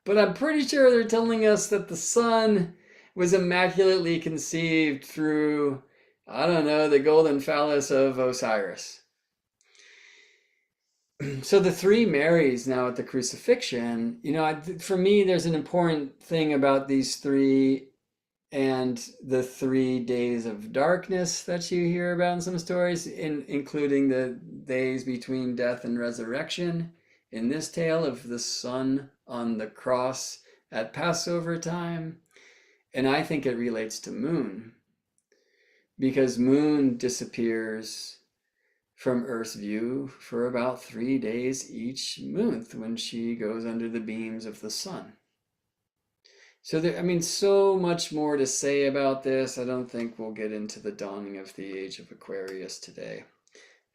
But I'm pretty sure they're telling us that the sun was immaculately conceived through, I don't know, the golden phallus of Osiris. So the three Marys now at the crucifixion, for me, there's an important thing about these three and the 3 days of darkness that you hear about in some stories, including the days between death and resurrection. In this tale of the Son on the cross at Passover time, and I think it relates to moon, because moon disappears from Earth's view for about 3 days each month when she goes under the beams of the sun. So so much more to say about this. I don't think we'll get into the dawning of the age of Aquarius today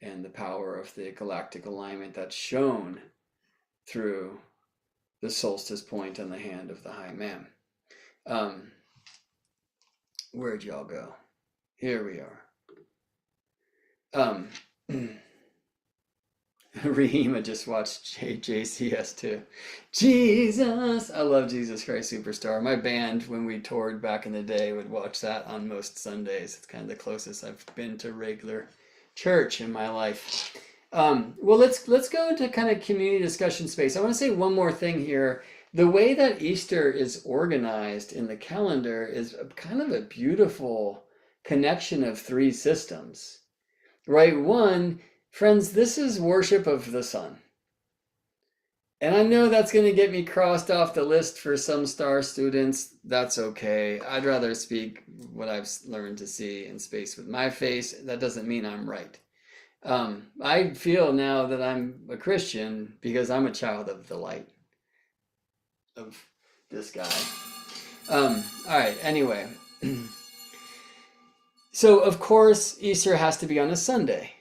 and the power of the galactic alignment that's shown through the solstice point on the hand of the high man. Where'd y'all go? Here we are. Rahima just watched JCS too. Jesus! I love Jesus Christ Superstar. My band, when we toured back in the day, would watch that on most Sundays. It's kind of the closest I've been to regular church in my life. Well, let's go into kind of community discussion space. I want to say one more thing here. The way that Easter is organized in the calendar is kind of a beautiful connection of three systems, right? One, friends, this is worship of the sun. And I know that's going to get me crossed off the list for some star students. That's okay. I'd rather speak what I've learned to see in space with my face. That doesn't mean I'm right. I feel now that I'm a Christian because I'm a child of the light of this guy. All right, anyway. So, of course, Easter has to be on a Sunday.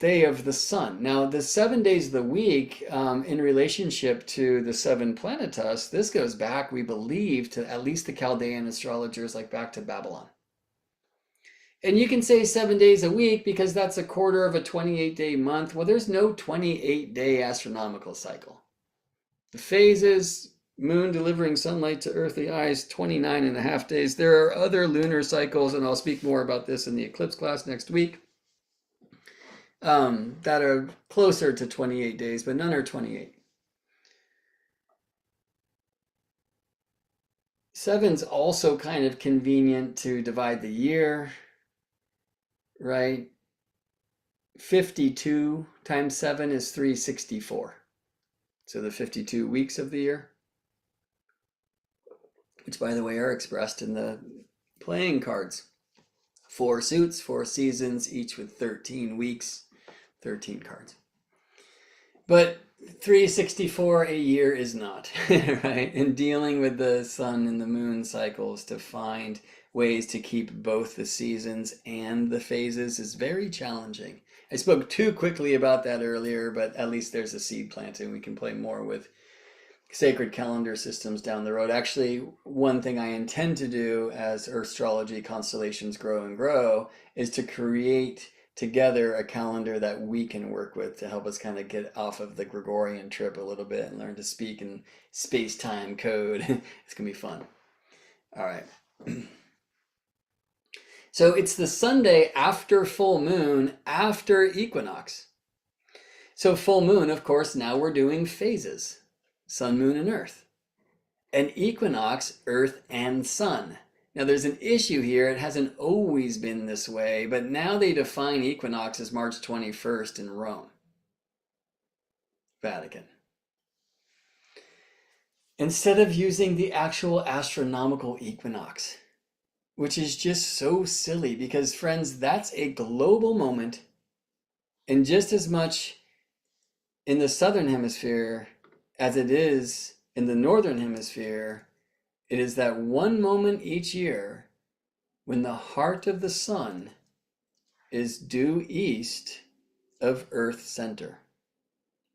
Day of the sun. Now, the 7 days of the week, in relationship to the seven planetas, this goes back, we believe, to at least the Chaldean astrologers, like back to Babylon. And you can say 7 days a week because that's a quarter of a 28-day month. Well, there's no 28-day astronomical cycle. The phases, moon delivering sunlight to earthly eyes, 29.5 days. There are other lunar cycles, and I'll speak more about this in the eclipse class next week. That are closer to 28 days, but none are 28. Seven's also kind of convenient to divide the year, right? 52 times 7 is 364. So the 52 weeks of the year, which by the way are expressed in the playing cards. 4 suits, 4 seasons, each with 13 weeks. 13 cards. But 364 a year is not, right? And dealing with the sun and the moon cycles to find ways to keep both the seasons and the phases is very challenging. I spoke too quickly about that earlier, but at least there's a seed planting. We can play more with sacred calendar systems down the road. Actually, one thing I intend to do as Earthstrology constellations grow and grow is to create together a calendar that we can work with to help us kind of get off of the Gregorian trip a little bit and learn to speak in space-time code. It's gonna be fun. All right. So it's the Sunday after full moon, after equinox. So full moon, of course, now we're doing phases, sun, moon, and earth. And equinox, earth and sun. Now there's an issue here. It hasn't always been this way, but now they define equinox as March 21st in Rome, Vatican. Instead of using the actual astronomical equinox, which is just so silly because, friends, that's a global moment, and just as much in the southern hemisphere as it is in the northern hemisphere, it is that one moment each year when the heart of the sun is due east of Earth center.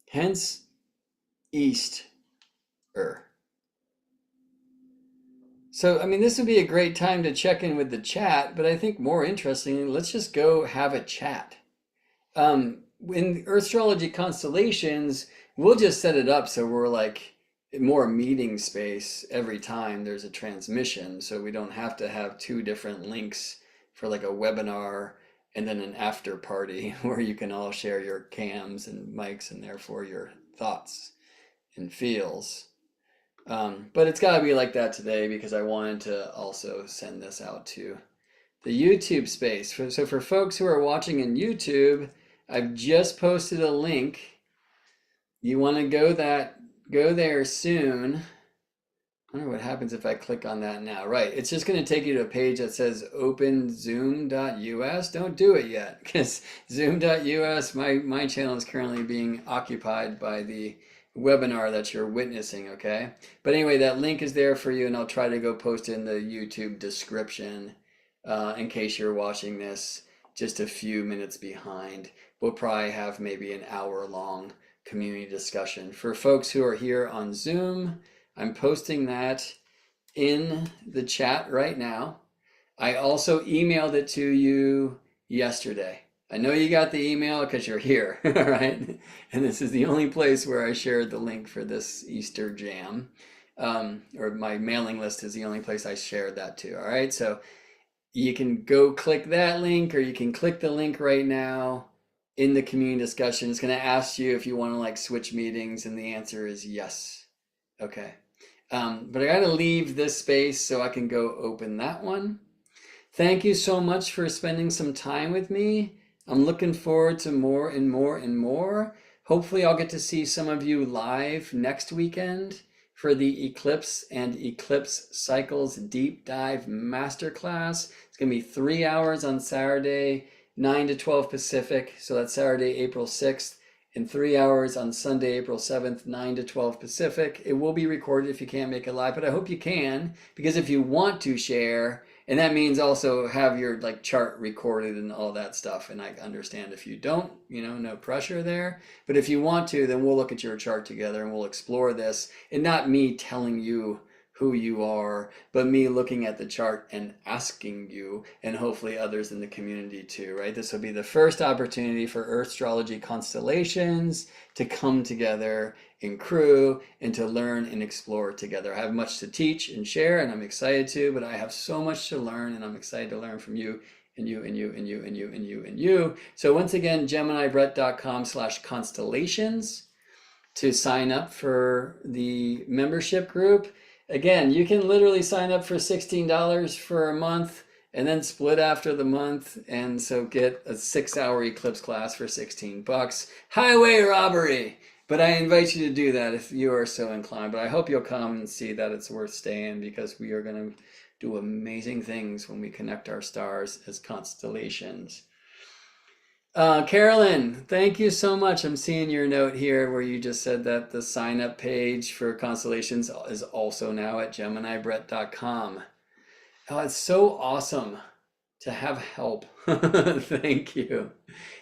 Hence, Easter. So, I mean, this would be a great time to check in with the chat, but I think more interestingly, let's just go have a chat. In Earthstrology constellations, we'll just set it up so we're like more meeting space every time there's a transmission, so we don't have to have two different links for like a webinar and then an after party where you can all share your cams and mics and therefore your thoughts and feels. But it's got to be like that today because I wanted to also send this out to the YouTube space. So for folks who are watching in YouTube, I've just posted a link. You want to go there soon. I wonder what happens if I click on that now. Right, it's just going to take you to a page that says openzoom.us. Don't do it yet because zoom.us, my channel is currently being occupied by the webinar that you're witnessing, okay? But anyway, that link is there for you and I'll try to go post it in the YouTube description in case you're watching this just a few minutes behind. We'll probably have maybe an hour-long community discussion. For folks who are here on Zoom, I'm posting that in the chat right now. I also emailed it to you yesterday. I know you got the email because you're here, right? And this is the only place where I shared the link for this Easter jam. Or my mailing list is the only place I shared that to, all right? So you can go click that link or you can click the link right now in the community discussion. It's going to ask you if you want to like switch meetings and the answer is yes. Okay. But I got to leave this space so I can go open that one. Thank you so much for spending some time with me. I'm looking forward to more and more and more. Hopefully I'll get to see some of you live next weekend for the Eclipse and Eclipse Cycles Deep Dive Masterclass. It's going to be 3 hours on Saturday, 9 to 12 Pacific. So that's Saturday, April 6th. And 3 hours on Sunday, April 7th, 9 to 12 Pacific. It will be recorded if you can't make it live, but I hope you can, because if you want to share, and that means also have your like chart recorded and all that stuff. And I understand if you don't, no pressure there. But if you want to, then we'll look at your chart together and we'll explore this. And not me telling you who you are, but me looking at the chart and asking you, and hopefully others in the community too, right? This will be the first opportunity for Earthstrology constellations to come together in crew and to learn and explore together. I have much to teach and share, and I'm excited to, but I have so much to learn, and I'm excited to learn from you and you and you and you and you and you and you. So once again, GeminiBrett.com/constellations to sign up for the membership group. Again, you can literally sign up for $16 for a month and then split after the month. And so get a 6-hour eclipse class for $16. Highway robbery. But I invite you to do that if you are so inclined. But I hope you'll come and see that it's worth staying because we are going to do amazing things when we connect our stars as constellations. Carolyn, thank you so much. I'm seeing your note here where you just said that the sign up page for constellations is also now at GeminiBrett.com. Oh, it's so awesome to have help. Thank you.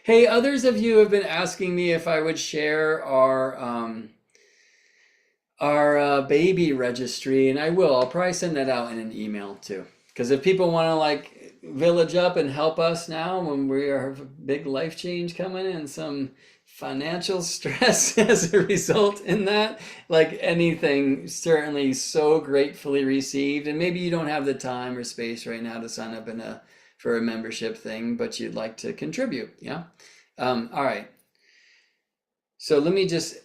Hey, others of you have been asking me if I would share our baby registry, and I will. I'll probably send that out in an email too. Because if people want to like village up and help us now when we have a big life change coming and some financial stress as a result in that, like anything, certainly so gratefully received. And maybe you don't have the time or space right now to sign up for a membership thing, but you'd like to contribute. Yeah. All right. So let me just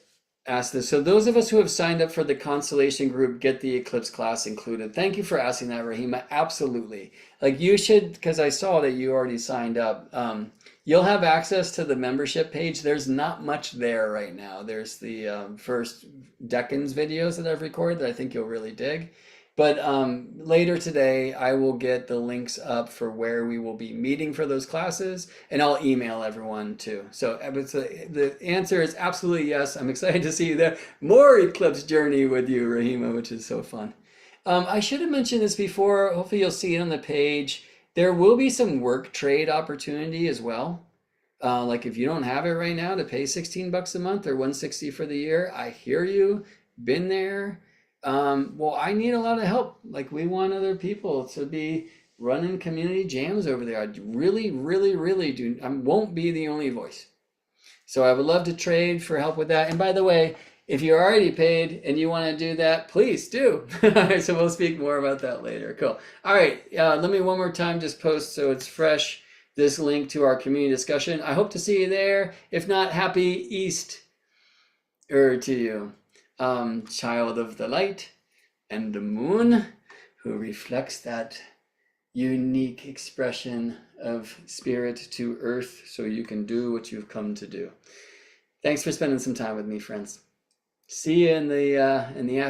ask this. So those of us who have signed up for the constellation group get the eclipse class included. Thank you for asking that, Rahima. Absolutely. Like you should, because I saw that you already signed up. You'll have access to the membership page. There's not much there right now. There's the first Decans videos that I've recorded that I think you'll really dig. But later today, I will get the links up for where we will be meeting for those classes, and I'll email everyone too. So the answer is absolutely yes. I'm excited to see you there. More Eclipse Journey with you, Rahima, which is so fun. I should have mentioned this before. Hopefully you'll see it on the page. There will be some work trade opportunity as well. Like if you don't have it right now to pay $16 a month or $160 for the year, I hear you, been there. Well, I need a lot of help. Like, we want other people to be running community jams over there. I really, really, really do. I won't be the only voice. So I would love to trade for help with that. And by the way, if you're already paid and you want to do that, please do. So we'll speak more about that later. Cool. All right. Let me one more time just post so it's fresh this link to our community discussion. I hope to see you there. If not, happy Easter to you, child of the light and the moon, who reflects that unique expression of spirit to earth so you can do what you've come to do. Thanks for spending some time with me, friends. See you in the after.